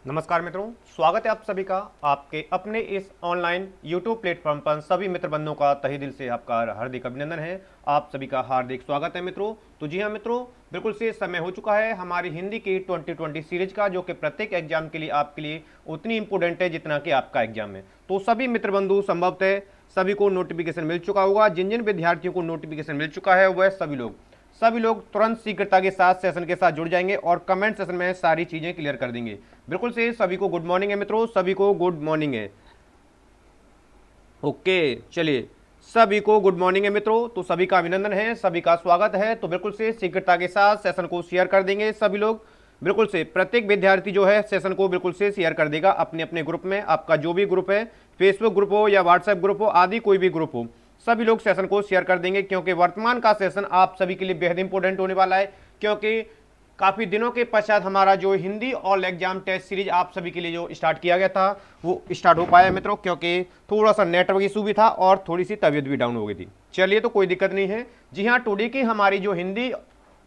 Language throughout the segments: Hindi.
नमस्कार मित्रों, स्वागत है आप सभी का आपके अपने इस ऑनलाइन YouTube प्लेटफॉर्म पर। सभी मित्र बंधुओं का तहे दिल से आपका हार्दिक अभिनंदन है। आप सभी का हार्दिक स्वागत है मित्रों। तो जी हाँ मित्रों, बिल्कुल से समय हो चुका है हमारी हिंदी की 2020 सीरीज का, जो कि प्रत्येक एग्जाम के लिए आपके लिए उतनी इंपॉर्टेंट है जितना कि आपका एग्जाम है। तो सभी मित्र बंधु संभवतः सभी को नोटिफिकेशन मिल चुका होगा। जिन जिन विद्यार्थियों को नोटिफिकेशन मिल चुका है वह सभी लोग तुरंत शीघ्रता के साथ सेशन के साथ जुड़ जाएंगे और कमेंट सेशन में सारी चीजें क्लियर कर देंगे। बिल्कुल से सभी को गुड मॉर्निंग है मित्रों, सभी को गुड मॉर्निंग है। ओके, चलिए सभी को गुड मॉर्निंग है मित्रों। तो सभी का अभिनंदन है, सभी का स्वागत है। तो बिल्कुल से शीघ्रता के साथ सेशन को शेयर कर देंगे सभी लोग। बिल्कुल से प्रत्येक विद्यार्थी जो है सेशन को बिल्कुल से शेयर कर देगा अपने अपने ग्रुप में। आपका जो भी ग्रुप है, फेसबुक ग्रुप हो या व्हाट्सएप ग्रुप हो आदि कोई भी ग्रुप हो, सभी लोग सेशन को शेयर कर देंगे, क्योंकि वर्तमान का सेशन आप सभी के लिए बेहद इंपॉर्टेंट होने वाला है। क्योंकि काफी दिनों के पश्चात हमारा जो Hindi all exam test series आप सभी के लिए जो स्टार्ट किया गया था वो स्टार्ट हो पाया मित्रों, क्योंकि थोड़ा सा नेटवर्क इशू भी था और थोड़ी सी तबीयत भी डाउन हो गई थी। चलिए, तो कोई दिक्कत नहीं है। जी हाँ, टुडे की हमारी जो Hindi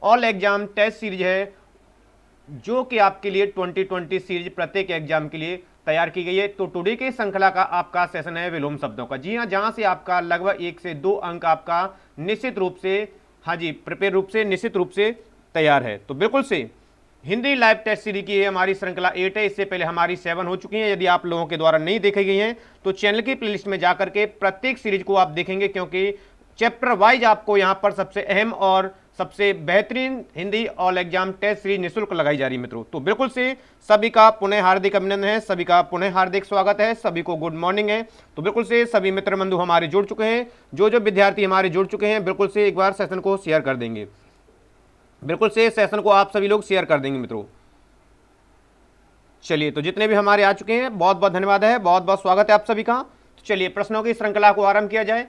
all exam test series है, जो कि आपके लिए 2020 सीरीज प्रत्येक एग्जाम के लिए तैयार की गई है। तो टुडे की श्रृंखला का आपका सेशन है विलोम शब्दों का। जी हाँ, जहां से आपका लगभग 1 से 2 अंक आपका निश्चित रूप से, हाँ जी, प्रिपेयर रूप से निश्चित रूप से तैयार है। तो बिल्कुल से हिंदी लाइव टेस्ट सीरीज की हमारी श्रृंखला 8 है। इससे पहले हमारी 7 हो चुकी है। यदि आप लोगों के द्वारा नहीं देखी गई हैं तो चैनल की प्लेलिस्ट में जाकर के प्रत्येक सीरीज को आप देखेंगे, क्योंकि चैप्टर वाइज आपको यहां पर सबसे अहम और सबसे बेहतरीन Hindi all exam test series निःशुल्क लगाई जा रही है मित्रों। तो बिल्कुल से सभी का पुनः हार्दिक अभिनंदन है, सभी का पुनः हार्दिक स्वागत है, सभी को गुड मॉर्निंग है। तो बिल्कुल से सभी मित्र बंधु हमारे जुड़ चुके हैं, जो जो विद्यार्थी हमारे जुड़ चुके हैं बिल्कुल से एक बार सेशन को शेयर कर देंगे। बिल्कुल से सेशन को आप सभी लोग शेयर कर देंगे मित्रों। चलिए, तो जितने भी हमारे आ चुके हैं बहुत बहुत धन्यवाद है, बहुत बहुत स्वागत है आप सभी का। तो चलिए प्रश्नों की श्रृंखला को आरंभ किया जाए।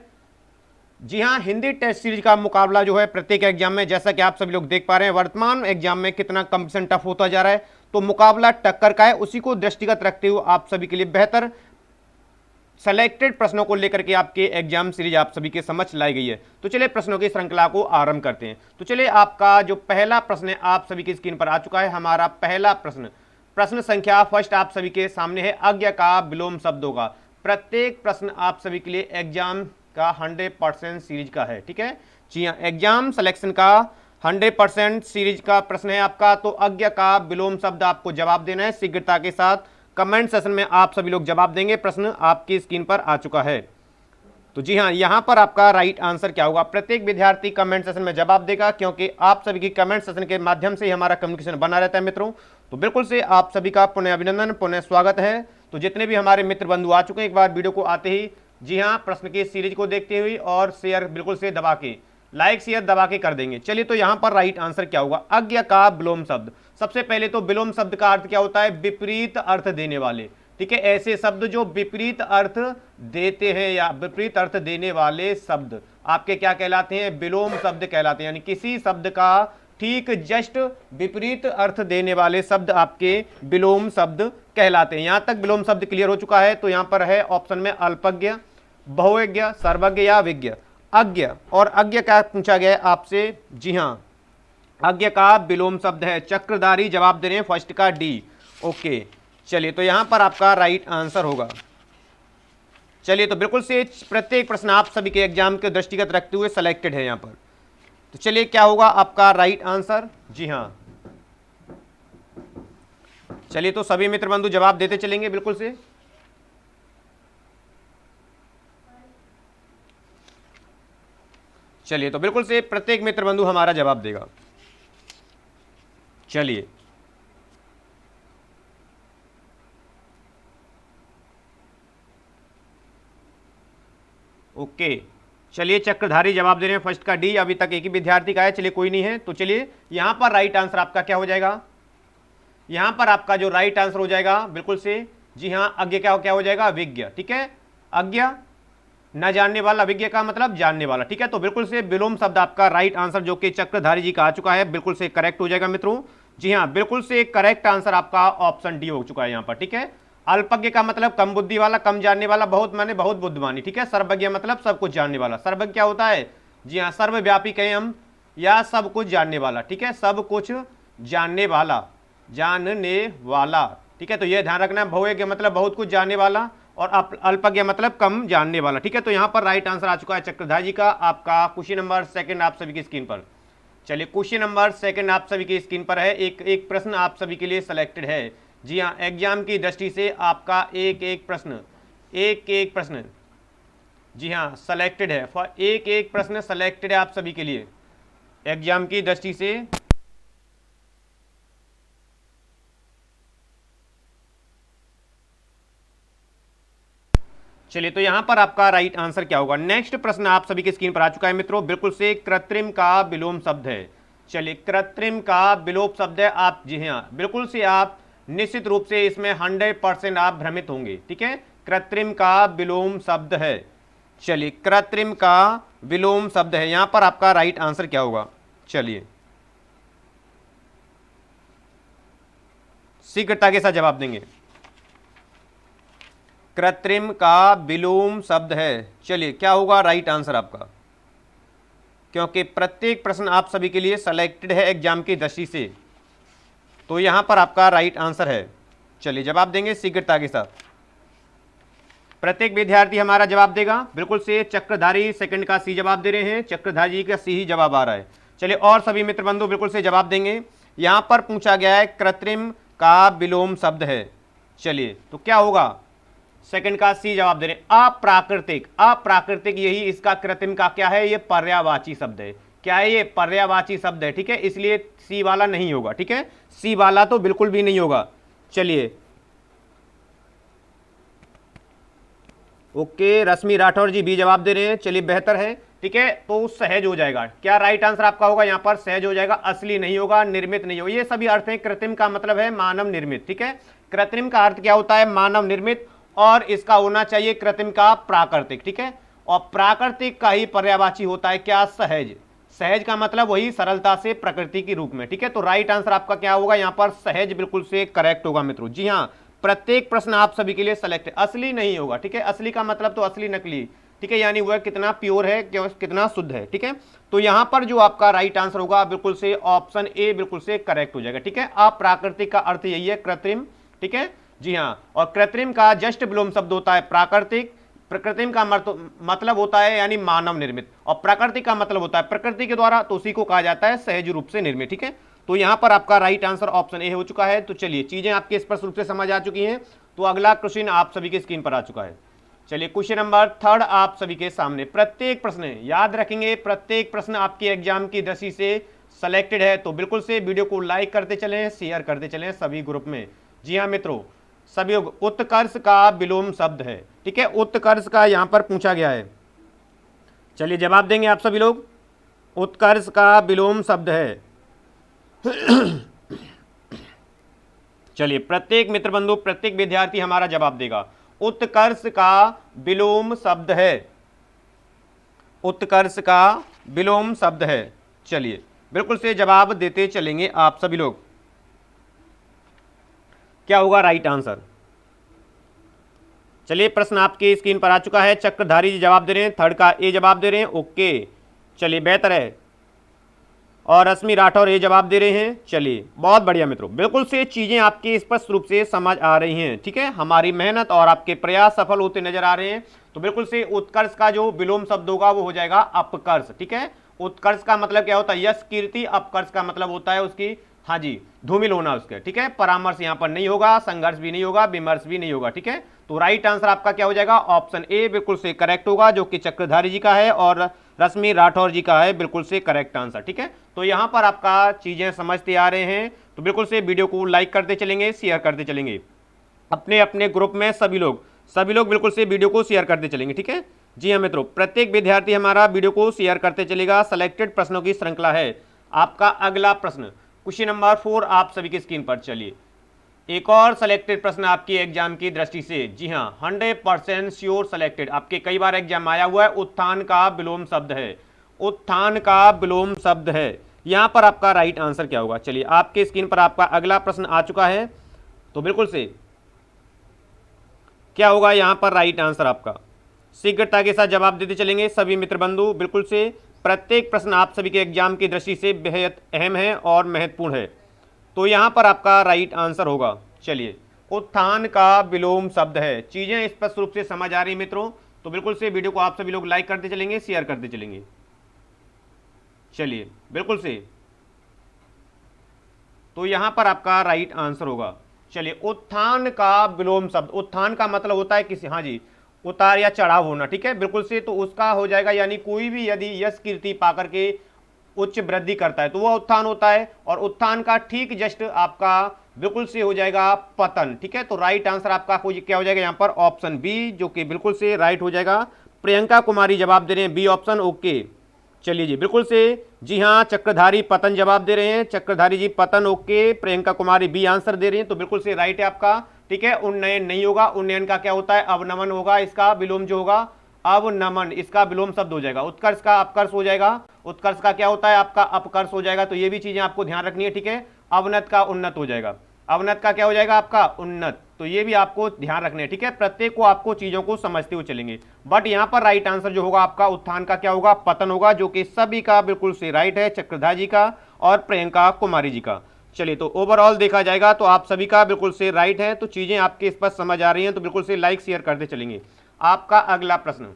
जी हाँ, हिंदी टेस्ट सीरीज का मुकाबला जो है प्रत्येक एग्जाम में, जैसा कि आप सभी लोग देख पा रहे हैं वर्तमान एग्जाम में कितना कंपटीशन टफ होता जा रहा है। तो मुकाबला टक्कर का है, उसी को दृष्टिगत रखते हुए आप सभी के लिए बेहतर सेलेक्टेड प्रश्नों को लेकर के आपके एग्जाम सीरीज आप सभी के समझ लाई गई है। तो चलिए प्रश्नों की श्रृंखला को आरंभ करते हैं। तो चलिए, आपका जो पहला प्रश्न है आप सभी की स्क्रीन पर आ चुका है। हमारा पहला प्रश्न, प्रश्न संख्या फर्स्ट आप सभी के सामने है, अज्ञ का विलोम शब्द होगा। प्रत्येक प्रश्न आप सभी के लिए एग्जाम का 100% सीरीज का है, ठीक है। जी हाँ, एग्जाम सिलेक्शन का 100% सीरीज का प्रश्न है आपका। तो अज्ञ का विलोम शब्द आपको जवाब देना है। शीघ्रता के साथ कमेंट सेशन में आप सभी लोग जवाब देंगे। प्रश्न आपकी स्क्रीन पर आ चुका है। तो जी हाँ, यहां पर आपका राइट आंसर क्या होगा, प्रत्येक विद्यार्थी कमेंट सेशन में जवाब देगा, क्योंकि आप सभी की कमेंट सेशन के माध्यम से ही हमारा कम्युनिकेशन बना रहता है मित्रों। तो बिल्कुल से आप सभी का पुनः अभिनंदन, पुनः स्वागत है। तो जितने भी हमारे मित्र बंधु आ चुके हैं, एक बार वीडियो को आते ही जी हाँ प्रश्न की सीरीज को देखते हुए और शेयर बिल्कुल से दबा के, लाइक शेयर दबा के कर देंगे। चलिए, तो यहां पर राइट आंसर क्या होगा, अज्ञ का विलोम शब्द। सबसे पहले तो विलोम शब्द का अर्थ क्या होता है, विपरीत अर्थ देने वाले, ठीक है। ऐसे शब्द जो विपरीत अर्थ देते हैं या विपरीत अर्थ देने वाले शब्द आपके क्या कहलाते हैं, विलोम शब्द कहलाते हैं। यानी किसी शब्द का ठीक जस्ट विपरीत अर्थ देने वाले शब्द आपके विलोम शब्द कहलाते हैं। यहां तक विलोम शब्द क्लियर हो चुका है। तो यहां पर है ऑप्शन में अल्पज्ञ, बहुज्ञ, सर्वज्ञ या विज्ञ। अज्ञ और अज्ञ क्या पूछा गया है आपसे, जी हां, अज्ञ का विलोम शब्द है चक्रधारी। जवाब दे रहे हैं फर्स्ट का डी। ओके, चलिए, तो यहां पर आपका राइट आंसर होगा। चलिए, तो बिल्कुल से प्रत्येक प्रश्न आप सभी के एग्जाम के दृष्टिगत रखते हुए सिलेक्टेड है यहां पर। तो चलिए, क्या होगा आपका राइट आंसर, जी हां। चलिए, तो सभी मित्र बंधु जवाब देते चलेंगे बिल्कुल से। चलिए, तो बिल्कुल से प्रत्येक मित्र बंधु हमारा जवाब देगा। चलिए, ओके, चलिए चक्रधारी जवाब दे रहे हैं फर्स्ट का डी। अभी तक एक ही विद्यार्थी का है, चलिए कोई नहीं है। तो चलिए, यहां पर राइट आंसर आपका क्या हो जाएगा, यहां पर आपका जो राइट आंसर हो जाएगा बिल्कुल से, जी हां, अज्ञ क्या हो जाएगा, विज्ञ, ठीक है। अज्ञ न जानने वाला, विज्ञ का मतलब जानने वाला, ठीक है। तो बिल्कुल से विलोम शब्द आपका राइट आंसर जो कि चक्रधारी जी का आ चुका है बिल्कुल से करेक्ट हो जाएगा मित्रों। जी हाँ, बिल्कुल से करेक्ट आंसर आपका ऑप्शन डी हो चुका है यहां पर, ठीक है। अल्पज्ञ का मतलब कम बुद्धि वाला, कम जानने वाला, बहुत माने बहुत बुद्धिमानी, ठीक है। सर्वज्ञ मतलब सब कुछ जानने वाला। सर्वज्ञ क्या होता है, जी हाँ, सर्वव्यापी कहें हम या सब कुछ जानने वाला, ठीक है। सब कुछ जानने वाला, जानने वाला, ठीक है, तो ये ध्यान रखना है, बहुज्ञ मतलब बहुत कुछ जानने वाला और अल्पज्ञ मतलब कम जानने वाला। ठीक है, तो यहां पर राइट आंसर आ चुका है चक्रधारी जी का। आपका क्वेश्चन नंबर सेकंड आप सभी की स्क्रीन पर। चलिए क्वेश्चन नंबर सेकंड आप सभी की स्क्रीन पर है। एक प्रश्न आप सभी के लिए सिलेक्टेड है। जी हाँ, एग्जाम की दृष्टि से आपका एक एक प्रश्न जी हाँ सिलेक्टेड है। एक प्रश्न सिलेक्टेड है आप सभी के लिए एग्जाम की दृष्टि से। चलिए, तो यहां पर आपका राइट आंसर क्या होगा। नेक्स्ट प्रश्न आप सभी की स्क्रीन पर आ चुका है मित्रों, बिल्कुल से कृत्रिम का विलोम शब्द है। चलिए, कृत्रिम का विलोम शब्द है। आप जी हाँ बिल्कुल से आप निश्चित रूप से इसमें 100% आप भ्रमित होंगे। ठीक है, कृत्रिम का विलोम शब्द है। चलिए, कृत्रिम का विलोम शब्द है, यहां पर आपका राइट आंसर क्या होगा। चलिए, शीघ्रता के साथ जवाब देंगे। कृत्रिम का विलोम शब्द है। चलिए, क्या होगा राइट आंसर आपका, क्योंकि प्रत्येक प्रश्न आप सभी के लिए सेलेक्टेड है एग्जाम की दृष्टि से, तो यहां पर आपका राइट आंसर है। चलिए, जवाब देंगे शीघ्रता के साथ। प्रत्येक विद्यार्थी हमारा जवाब देगा। बिल्कुल से चक्रधारी सेकंड का सी जवाब दे रहे हैं, चक्रधारी जी का सी ही जवाब आ रहा है। चलिए, और सभी मित्र बंधु बिल्कुल से जवाब देंगे। यहां पर पूछा गया है कृत्रिम का विलोम शब्द है। चलिए, तो क्या होगा, सेकंड का सी जवाब दे रहे हैं अप्राकृतिक यही इसका कृत्रिम का क्या है, ये पर्यायवाची शब्द है। क्या है ये, पर्यायवाची शब्द है। ठीक है, इसलिए सी वाला नहीं होगा। ठीक है, सी वाला तो बिल्कुल भी नहीं होगा। चलिए, ओके, रश्मि राठौर जी भी जवाब दे रहे हैं। चलिए, बेहतर है। ठीक है, तो सहज हो जाएगा। क्या राइट आंसर आपका होगा यहाँ पर, सहज हो जाएगा, असली नहीं होगा, निर्मित नहीं होगा। ये सभी अर्थ हैं। कृत्रिम का मतलब है मानव निर्मित। ठीक है, कृत्रिम का अर्थ क्या होता है, मानव निर्मित, और इसका होना चाहिए कृत्रिम का प्राकृतिक। ठीक है, और प्राकृतिक का ही पर्यायवाची होता है क्या, सहज। सहज का मतलब वही सरलता से प्रकृति के रूप में। ठीक है, तो राइट आंसर आपका क्या होगा यहाँ पर, सहज बिल्कुल से करेक्ट होगा मित्रों। जी हाँ, प्रत्येक प्रश्न आप सभी के लिए सेलेक्ट, असली नहीं होगा। ठीक है, असली का मतलब तो असली नकली। ठीक है, यानी वह कितना प्योर है, कितना शुद्ध है। ठीक है, तो यहां पर जो आपका राइट आंसर होगा बिल्कुल से ऑप्शन ए बिल्कुल से करेक्ट हो जाएगा। ठीक है, अप्राकृतिक का अर्थ यही है कृत्रिम। ठीक है, जी हाँ, और कृत्रिम का जस्ट विलोम शब्द होता है प्राकृतिक। प्रकृतिम का मतलब होता है यानी मानव निर्मित, और प्राकृतिक का मतलब होता है प्रकृति के द्वारा, तो उसी को कहा जाता है सहज रूप से निर्मित। ठीक है, तो यहां पर आपका राइट आंसर ऑप्शन ए हो चुका है। तो चलिए, चीजें आपके स्पष्ट रूप से समझ आ चुकी हैं। तो अगला क्वेश्चन आप सभी की स्क्रीन पर आ चुका है। चलिए, क्वेश्चन नंबर थर्ड आप सभी के सामने। प्रत्येक प्रश्न याद रखेंगे, प्रत्येक प्रश्न आपके एग्जाम की दृष्टि से सेलेक्टेड है, तो बिल्कुल से वीडियो को लाइक करते चलें, शेयर करते चलें सभी ग्रुप में। जी हाँ मित्रों, सभी उत्कर्ष का विलोम शब्द है। ठीक है, उत्कर्ष का यहां पर पूछा गया है। चलिए, जवाब देंगे आप सभी लोग। उत्कर्ष का विलोम शब्द है। चलिए, प्रत्येक मित्र बंधु, प्रत्येक विद्यार्थी हमारा जवाब देगा। उत्कर्ष का विलोम शब्द है, उत्कर्ष का विलोम शब्द है। चलिए, बिल्कुल से जवाब देते चलेंगे आप सभी लोग। क्या होगा राइट आंसर। चलिए, प्रश्न आपकी स्क्रीन पर आ चुका है। चक्रधारी जी जवाब दे रहे हैं, थर्ड का ए जवाब दे रहे हैं। ओके, चलिए बेहतर है। और रश्मि राठौर ये जवाब दे रहे हैं। चलिए, बहुत बढ़िया मित्रों, बिल्कुल से चीजें आपकी स्पष्ट रूप से समझ आ रही हैं। ठीक है, हमारी मेहनत और आपके प्रयास सफल होते नजर आ रहे हैं। तो बिल्कुल से उत्कर्ष का जो विलोम शब्द होगा वो हो जाएगा अपकर्ष। ठीक है, उत्कर्ष का मतलब क्या होता है, यश कीर्ति। अपकर्ष का मतलब होता है उसकी, हाँ जी, धूमिल होना उसके। ठीक है, परामर्श यहाँ पर नहीं होगा, संघर्ष भी नहीं होगा, विमर्श भी नहीं होगा। ठीक है, तो राइट आंसर आपका क्या हो जाएगा, ऑप्शन ए बिल्कुल से करेक्ट होगा, जो कि चक्रधारी जी का है और रश्मि राठौर जी का है बिल्कुल से करेक्ट आंसर। ठीक है, तो यहां पर आपका चीजें समझते आ रहे हैं, तो बिल्कुल से वीडियो को लाइक करते चलेंगे, शेयर करते चलेंगे अपने अपने ग्रुप में। सभी लोग बिल्कुल से वीडियो को शेयर करते चलेंगे। ठीक है, जी हाँ मित्रों, प्रत्येक विद्यार्थी हमारा वीडियो को शेयर करते चलेगा। सेलेक्टेड प्रश्नों की श्रृंखला है। आपका अगला प्रश्न क्वेश्चन नंबर 4 आप सभी की स्क्रीन पर। चलिए, एक और सिलेक्टेड प्रश्न आपकी एग्जाम की दृष्टि से। जी हाँ, 100% श्योर सिलेक्टेड, आपके कई बार एग्जाम आया हुआ है। उत्थान का विलोम शब्द है, उत्थान का विलोम शब्द है। यहां पर आपका राइट आंसर क्या होगा। चलिए, आपके स्क्रीन पर आपका अगला प्रश्न आ चुका है, तो बिल्कुल से क्या होगा यहां पर राइट आंसर आपका। शीघ्रता के साथ जवाब देते चलेंगे सभी मित्र बंधु। बिल्कुल से प्रत्येक प्रश्न आप सभी के एग्जाम की दृष्टि से बेहद अहम है और महत्वपूर्ण है, तो यहां पर आपका राइट आंसर होगा। चलिए, उत्थान का विलोम शब्द है। चीजें स्पष्ट रूप से समझ आ रही मित्रों? तो बिल्कुल से वीडियो को आप सभी लोग लाइक करते चलेंगे, शेयर करते चलेंगे। चलिए बिल्कुल से, तो यहां पर आपका राइट आंसर होगा। चलिए, उत्थान का विलोम शब्द, उत्थान का मतलब होता है किसी, हाँ जी, उतार या चढ़ाव होना, ठीक है, बिल्कुल से। तो उसका हो जाएगा, यानी कोई भी यदि यश कीर्ति पाकर के उच्च वृद्धि करता है तो वह उत्थान होता है, और उत्थान का ठीक जस्ट आपका बिल्कुल से हो जाएगा पतन, ठीक है। तो राइट आंसर आपका क्या हो जाएगा यहाँ पर? ऑप्शन बी, जो कि बिल्कुल से राइट हो जाएगा। प्रियंका कुमारी जवाब दे रहे हैं बी ऑप्शन, ओके। चलिए जी, बिल्कुल से, जी हाँ, चक्रधारी पतन जवाब दे रहे हैं, चक्रधारी जी पतन, okay. Priyanka Kumari B answer दे रही हैं, तो बिल्कुल से राइट है आपका, ठीक है। उन्नयन नहीं होगा, उन्नयन का क्या होता है? अवनमन होगा, इसका विलोम जो होगा अवनमन, इसका विलोम शब्द हो जाएगा। उत्कर्ष का अपकर्ष हो जाएगा, उत्कर्ष का क्या होता है? आपका अपकर्ष हो जाएगा। तो ये भी चीजें आपको ध्यान रखनी है, ठीक है। अवनत का उन्नत हो जाएगा, अवनत का क्या हो जाएगा? आपका उन्नत। तो ये भी आपको ध्यान रखने हैं, ठीक है। प्रत्येक को आपको चीजों को समझते हुए चलेंगे। बट यहां पर राइट आंसर जो होगा आपका उत्थान का क्या होगा? पतन होगा, जो कि सभी का बिल्कुल से राइट है, चक्रधारी जी का और प्रियंका कुमारी जी का। चलिए, तो ओवरऑल देखा जाएगा तो आप सभी का बिल्कुल से राइट है। तो चीजें आपके स्पष्ट समझ आ रही हैं, तो बिल्कुल से लाइक शेयर करते चलेंगे। आपका अगला प्रश्न,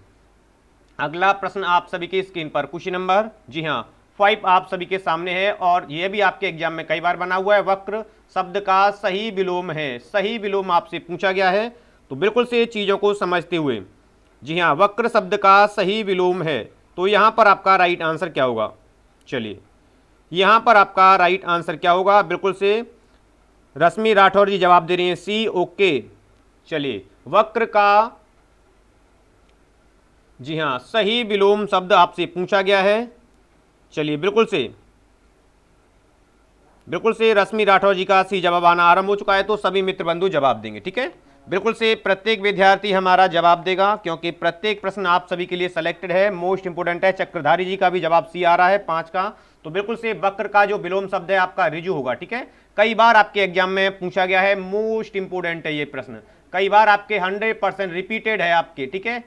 अगला प्रश्न आप सभी की स्क्रीन पर क्वेश्चन नंबर, जी हाँ, 5 आप सभी के सामने है, और यह भी आपके एग्जाम में कई बार बना हुआ है। वक्र शब्द का सही विलोम है, सही विलोम आपसे पूछा गया है। तो बिल्कुल से चीजों को समझते हुए, जी हाँ, वक्र शब्द का सही विलोम है। तो यहां पर आपका राइट आंसर क्या होगा? चलिए, यहां पर आपका राइट आंसर क्या होगा? बिल्कुल से रश्मि राठौर जी जवाब दे रही हैं सी, ओके। चलिए, वक्र का, जी हाँ, सही विलोम शब्द आपसे पूछा गया है। चलिए, बिल्कुल से रश्मि राठौर जी का सी जवाब आना आरंभ हो चुका है। तो सभी मित्र बंधु जवाब देंगे, ठीक है। बिल्कुल से प्रत्येक विद्यार्थी हमारा जवाब देगा, क्योंकि प्रत्येक प्रश्न आप सभी के लिए सेलेक्टेड है, मोस्ट इंपोर्टेंट है। चक्रधारी जी का भी जवाब सी आ रहा है 5 का। तो बिल्कुल से वक्र का जो विलोम शब्द है आपका ऋजु होगा, ठीक है। कई बार आपके एग्जाम में पूछा गया है, मोस्ट इंपोर्टेंट है ये प्रश्न, कई बार आपके 100% रिपीटेड है आपके, ठीक है,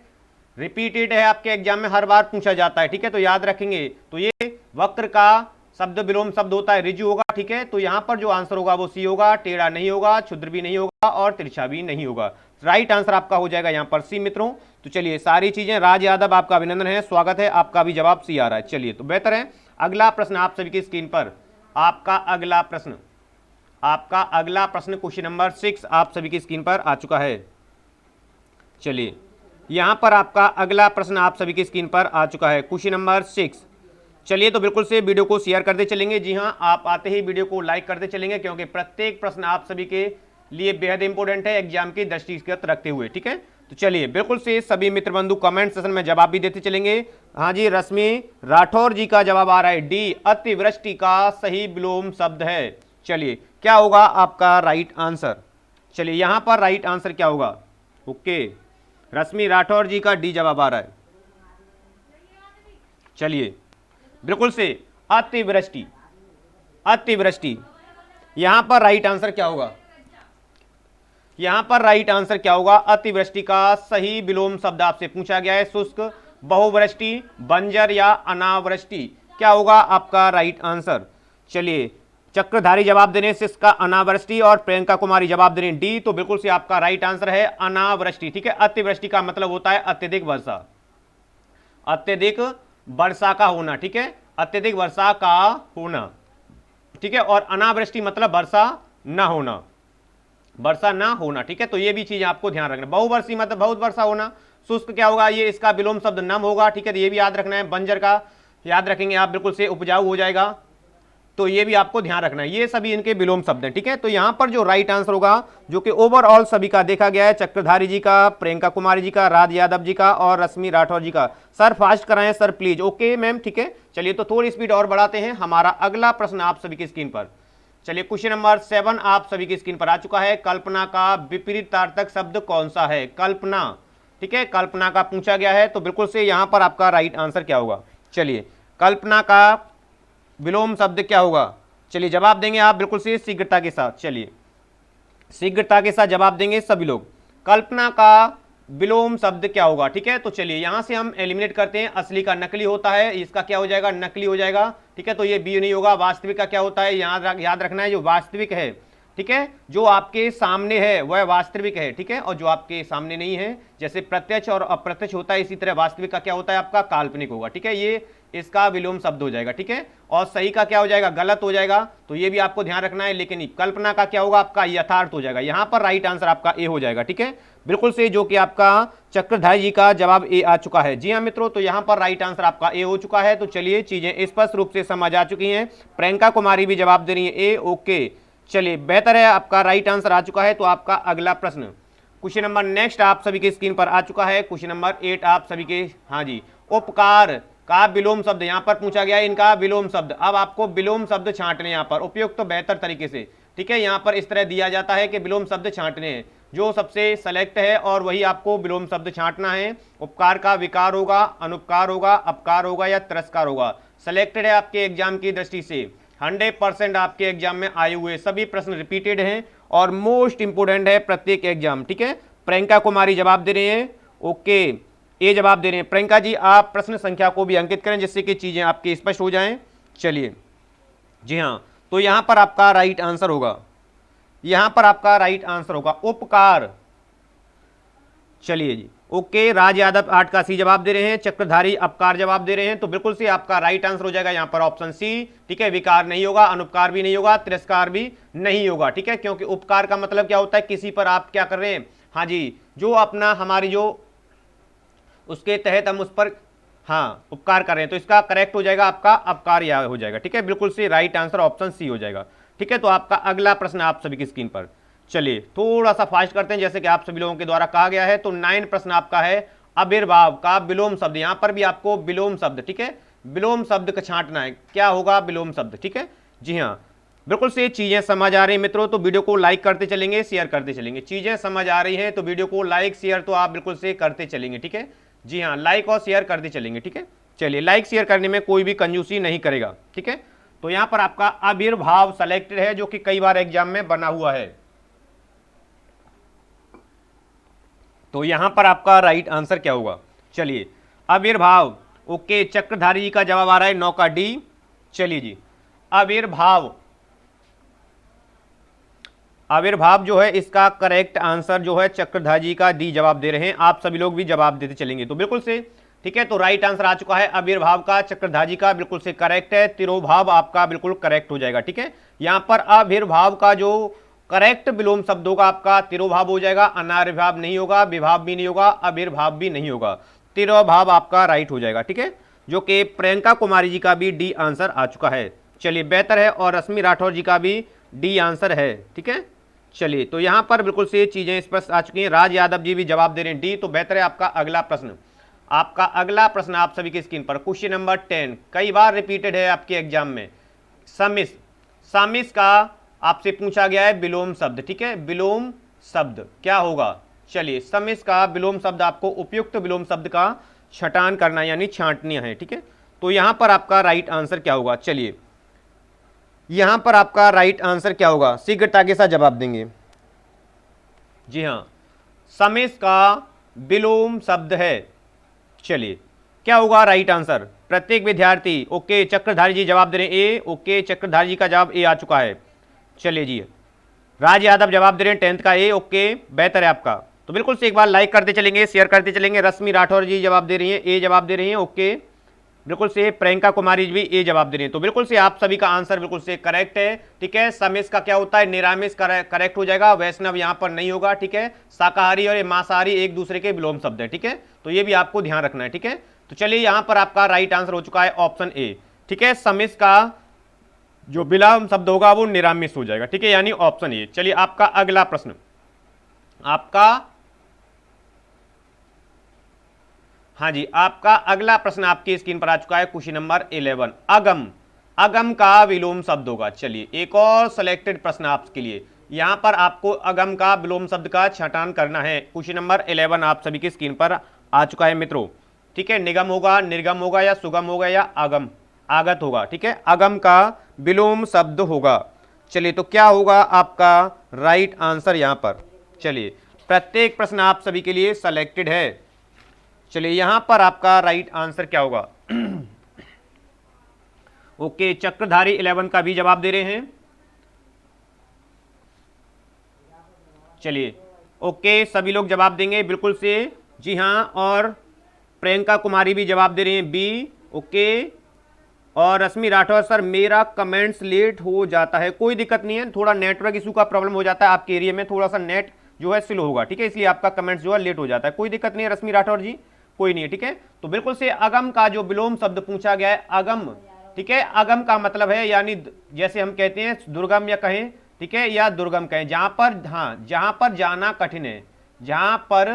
रिपीटेड है आपके एग्जाम में, हर बार पूछा जाता है, ठीक है। तो याद रखेंगे। तो ये वक्र का शब्द विलोम शब्द होता है ऋजु होगा, ठीक है। तो यहां पर जो आंसर होगा वो सी होगा, टेढ़ा नहीं होगा, क्षुद्र भी नहीं होगा और तिरछा भी नहीं होगा। राइट आंसर आपका हो जाएगा यहां पर सी मित्रों। तो चलिए, सारी चीजें, राज यादव आपका अभिनंदन है, स्वागत है, आपका भी जवाब सी आ रहा है। चलिए, तो बेहतर है। अगला प्रश्न आप सभी की स्क्रीन पर, आपका अगला प्रश्न, आपका अगला प्रश्न क्वेश्चन नंबर 6 आप सभी की स्क्रीन पर आ चुका है। चलिए, यहां पर आपका अगला प्रश्न आप सभी की स्क्रीन पर आ चुका है, क्वेश्चन नंबर 6। चलिए, तो बिल्कुल से वीडियो को शेयर करते चलेंगे, जी हां, आप आते ही वीडियो को लाइक करते चलेंगे, क्योंकि प्रत्येक प्रश्न आप सभी के लिए बेहद इंपॉर्टेंट है एग्जाम की दृष्टिगत रखते हुए, ठीक है। तो चलिए, बिल्कुल से सभी मित्र बंधु कमेंट सेशन में जवाब भी देते चलेंगे। हाँ जी, रश्मि राठौर जी का जवाब आ रहा है डी, अतिवृष्टि का सही विलोम शब्द है। चलिए, क्या होगा आपका राइट आंसर? चलिए, यहां पर राइट आंसर क्या होगा? ओके, रश्मि राठौर जी का डी जवाब आ रहा है। चलिए, बिल्कुल से अतिवृष्टि, अतिवृष्टि, यहां पर राइट आंसर क्या होगा? यहां पर राइट आंसर क्या होगा? अतिवृष्टि का सही विलोम शब्द आपसे पूछा गया है, शुष्क, बहुवृष्टि, बंजर या अनावृष्टि। क्या होगा आपका राइट आंसर? चलिए, चक्रधारी जवाब देने से इसका अनावृष्टि, और प्रियंका कुमारी जवाब देने डी। तो बिल्कुल से आपका राइट आंसर है अनावृष्टि, ठीक है। अतिवृष्टि का मतलब होता है अत्यधिक वर्षा, अत्यधिक वर्षा का होना, ठीक है, अत्यधिक वर्षा का होना, ठीक है। और अनावृष्टि मतलब वर्षा ना होना, वर्षा ना होना, ठीक है। तो ये भी चीज आपको ध्यान रखना। बहुवर्षीय मतलब बहुत वर्षा होना। शुष्क क्या होगा? ये इसका विलोम शब्द नम होगा, ठीक है। तो ये भी याद रखना है। बंजर का याद रखेंगे आप, बिल्कुल से उपजाऊ हो जाएगा, तो ये भी आपको ध्यान रखना है। ये सभी इनके विलोम शब्द हैं, ठीक है। तो यहां पर जो राइट आंसर होगा, जो कि ओवरऑल सभी का देखा गया है, चक्रधारी जी का, प्रियंका कुमारी जी का, राज यादव जी का और रश्मि राठौर जी का। सर फास्ट कराएं सर प्लीज, ओके मैम, ठीक है। चलिए, तो थोड़ी स्पीड और बढ़ाते हैं। हमारा अगला प्रश्न आप सभी की स्क्रीन पर, चलिए, क्वेश्चन नंबर 7 आप सभी की स्क्रीन पर आ चुका है। कल्पना का विपरीतार्थक शब्द कौन सा है? कल्पना, ठीक है, कल्पना का पूछा गया है। तो बिल्कुल से यहां पर आपका राइट आंसर क्या होगा? चलिए, कल्पना का विलोम शब्द क्या होगा? चलिए, जवाब देंगे आप बिल्कुल से शीघ्रता के साथ। चलिए, शीघ्रता के साथ जवाब देंगे सभी लोग। कल्पना का विलोम शब्द क्या होगा? ठीक है, तो चलिए यहां से हम एलिमिनेट करते हैं। असली का नकली होता है, इसका क्या हो जाएगा? नकली हो जाएगा, ठीक है। तो ये बी नहीं होगा। वास्तविक का क्या होता है? याद रखना है, जो वास्तविक है ठीक है, जो आपके सामने है वह वास्तविक है, ठीक है, और जो आपके सामने नहीं है, जैसे प्रत्यक्ष और अप्रत्यक्ष होता है, इसी तरह वास्तविक का क्या होता है आपका काल्पनिक होगा, ठीक है, ये इसका विलोम शब्द हो जाएगा, ठीक है। और सही का क्या हो जाएगा, गलत हो जाएगा, तो ये भी आपको ध्यान रखना है। लेकिन कल्पना का क्या होगा आपका यथार्थ हो जाएगा। यहां पर राइट आंसर आपका ए हो जाएगा, ठीक है, बिल्कुल से, जो कि आपका चक्रधारी जी का जवाब ए आ चुका है। जी हाँ मित्रों, तो यहां पर राइट आंसर आपका ए हो चुका है। तो चलिए चीजें स्पष्ट रूप से समझ आ चुकी हैं। प्रियंका कुमारी भी जवाब दे रही है ए, ओके, चलिए बेहतर है, आपका राइट आंसर आ चुका है। तो आपका अगला प्रश्न, क्वेश्चन नंबर नेक्स्ट आप सभी के स्क्रीन पर आ चुका है, क्वेश्चन नंबर 8 आप सभी के, हाँ जी, उपकार का विलोम शब्द यहां पर पूछा गया है, इनका विलोम शब्द। अब आपको विलोम शब्द छांटने यहां पर उपयुक्त तो बेहतर तरीके से, ठीक है, यहां पर इस तरह दिया जाता है कि विलोम शब्द छांटने हैं, जो सबसे सेलेक्ट है और वही आपको विलोम शब्द छांटना है। उपकार का विकार होगा, अनुपकार होगा, अपकार होगा या तिरस्कार होगा। सेलेक्टेड है आपके एग्जाम की दृष्टि से, 100% आपके एग्जाम में आए हुए सभी प्रश्न रिपीटेड हैं और मोस्ट इंपोर्टेंट है प्रत्येक एग्जाम, ठीक है। प्रियंका कुमारी जवाब दे रहे हैं, ओके, ए जवाब दे रहे हैं। प्रियंका जी आप प्रश्न संख्या को भी अंकित करें जिससे कि चीजें आपकी स्पष्ट हो जाएं। चलिए, जी हाँ, तो यहां पर आपका राइट आंसर होगा, यहां पर आपका राइट आंसर होगा उपकार। चलिए जी, ओके, राज यादव 8 का सी जवाब दे रहे हैं, चक्रधारी अपकार जवाब दे रहे हैं। तो बिल्कुल से आपका राइट आंसर हो जाएगा यहां पर ऑप्शन सी, ठीक है, विकार नहीं होगा, अनुपकार भी नहीं होगा, तिरस्कार भी नहीं होगा, ठीक है, क्योंकि उपकार का मतलब क्या होता है, किसी पर आप क्या कर रहे हैं, हाँ जी, जो अपना हमारी जो उसके तहत हम उस पर हाँ उपकार कर रहे हैं, तो इसका करेक्ट हो जाएगा आपका अपकार या हो जाएगा, ठीक है, बिल्कुल से राइट आंसर ऑप्शन सी हो जाएगा, ठीक है। तो आपका अगला प्रश्न आप सभी की स्क्रीन पर, चलिए थोड़ा सा फास्ट करते हैं जैसे कि आप सभी लोगों के द्वारा कहा गया है। तो 9 प्रश्न आपका है आविर्भाव का विलोम शब्द, यहां पर भी आपको विलोम शब्द, ठीक है, विलोम शब्द का छांटना है, क्या होगा विलोम शब्द, ठीक है। जी हाँ, बिल्कुल से चीजें समझ आ रही हैं मित्रों, तो वीडियो को लाइक करते चलेंगे, शेयर करते चलेंगे। चीजें समझ आ रही हैं तो वीडियो को लाइक शेयर तो आप बिल्कुल से करते चलेंगे, ठीक है। जी हाँ, लाइक और शेयर करते चलेंगे, ठीक है। चलिए, लाइक शेयर करने में कोई भी कंजूसी नहीं करेगा, ठीक है। तो यहां पर आपका आविर्भाव सेलेक्टेड है, जो कि कई बार एग्जाम में बना हुआ है। तो यहां पर आपका राइट आंसर क्या होगा, चलिए, आविर्भाव, ओके, चक्रधारी जी का जवाब आ रहा है 9 का डी। चलिए जी, आविर्भाव, आविर्भाव जो है इसका करेक्ट आंसर जो है चक्रधारी जी का डी जवाब दे रहे हैं, आप सभी लोग भी जवाब देते चलेंगे, तो बिल्कुल से, ठीक है। तो राइट आंसर आ चुका है आविर्भाव का, चक्रधारी जी का बिल्कुल से करेक्ट है। तिरोभाव आपका बिल्कुल करेक्ट हो जाएगा, ठीक है। यहां पर आविर्भाव का जो करेक्ट विलोम शब्द होगा आपका तिरोभाव हो जाएगा, अनाविर्भाव नहीं होगा, विभाव भी नहीं होगा, आविर्भाव भी नहीं होगा, तिरोभाव आपका राइट हो जाएगा, ठीक है, जो कि प्रियंका कुमारी जी का भी डी आंसर आ चुका है। चलिए बेहतर है, और रश्मि राठौर जी का भी डी आंसर है, ठीक है। चलिए, तो यहां पर बिल्कुल से चीजें स्पष्ट आ चुकी हैं। राज यादव जी भी जवाब दे रहे हैं डी, तो बेहतर है। आपका अगला प्रश्न, आपका अगला प्रश्न आप सभी की स्क्रीन पर, क्वेश्चन नंबर 10, कई बार रिपीटेड है आपके एग्जाम में, समिस, समिस का आपसे पूछा गया है विलोम शब्द, ठीक है, विलोम शब्द क्या होगा। चलिए, समिस का विलोम शब्द आपको उपयुक्त विलोम शब्द का छटान करना यानी छांटना है, ठीक है। तो यहां पर आपका राइट आंसर क्या होगा, चलिए, यहां पर आपका राइट आंसर क्या होगा, शीघ्रता के साथ जवाब देंगे। जी हां, समिस का विलोम शब्द है, चलिए क्या होगा राइट आंसर, प्रत्येक विद्यार्थी, ओके, चक्रधारी जी जवाब दे रहे हैं ए, ओके, चक्रधारी जी का जवाब ए आ चुका है। चलिए जी, राज यादव जवाब दे रहे हैं 10th का ए, ओके, बेहतर है आपका। तो बिल्कुल से एक बार लाइक करते चलेंगे, शेयर करते चलेंगे। रश्मि राठौर जी जवाब दे रही हैं ए, जवाब दे रही हैं, ओके, बिल्कुल से। प्रियंका कुमारी जी भी ए जवाब दे रही हैं, तो बिल्कुल से आप सभी का आंसर बिल्कुल से करेक्ट है, ठीक है। समिस का क्या होता है, निरामिष करेक्ट हो जाएगा, वैष्णव यहां पर नहीं होगा, ठीक है। शाकाहारी और मांसाहारी एक दूसरे के विलोम शब्द है, ठीक है, तो ये भी आपको ध्यान रखना है, ठीक है। तो चलिए, यहां पर आपका राइट आंसर हो चुका है ऑप्शन ए, ठीक है, समिस का जो विलोम शब्द होगा वो निरामिष हो जाएगा, ठीक है, यानी ऑप्शन ए। चलिए, आपका अगला प्रश्न, आपका, हाँ जी, आपका अगला प्रश्न आपकी स्क्रीन पर आ चुका है, क्वेश्चन नंबर 11, अगम, अगम का विलोम शब्द होगा। चलिए, एक और सिलेक्टेड प्रश्न आपके लिए, यहां पर आपको अगम का विलोम शब्द का छटान करना है। क्वेश्चन नंबर 11 आप सभी की स्क्रीन पर आ चुका है मित्रों, ठीक है। निगम होगा, निर्गम होगा या सुगम होगा या आगम, आगत होगा, ठीक है, अगम का विलोम शब्द होगा। चलिए, तो क्या होगा आपका राइट आंसर यहां पर, चलिए, प्रत्येक प्रश्न आप सभी के लिए सिलेक्टेड है। चलिए, यहां पर आपका राइट आंसर क्या होगा, ओके, चक्रधारी 11 का भी जवाब दे रहे हैं, चलिए ओके, सभी लोग जवाब देंगे बिल्कुल से, जी हाँ। और प्रियंका कुमारी भी जवाब दे रही हैं बी, ओके। और रश्मि राठौर सर मेरा कमेंट्स लेट हो जाता है, कोई दिक्कत नहीं है, थोड़ा नेटवर्क इशू का प्रॉब्लम हो जाता है आपके एरिया में, थोड़ा सा नेट जो है स्लो होगा, ठीक है, इसलिए आपका कमेंट्स जो है लेट हो जाता है, कोई दिक्कत नहीं है रश्मि राठौर जी, कोई नहीं है, ठीक है। तो बिल्कुल से अगम का जो विलोम शब्द पूछा गया है अगम, ठीक है, अगम का मतलब है यानी जैसे हम कहते हैं दुर्गम या कहें, ठीक है, या दुर्गम कहें, जहां पर, हाँ, जहां पर जाना कठिन है, जहां पर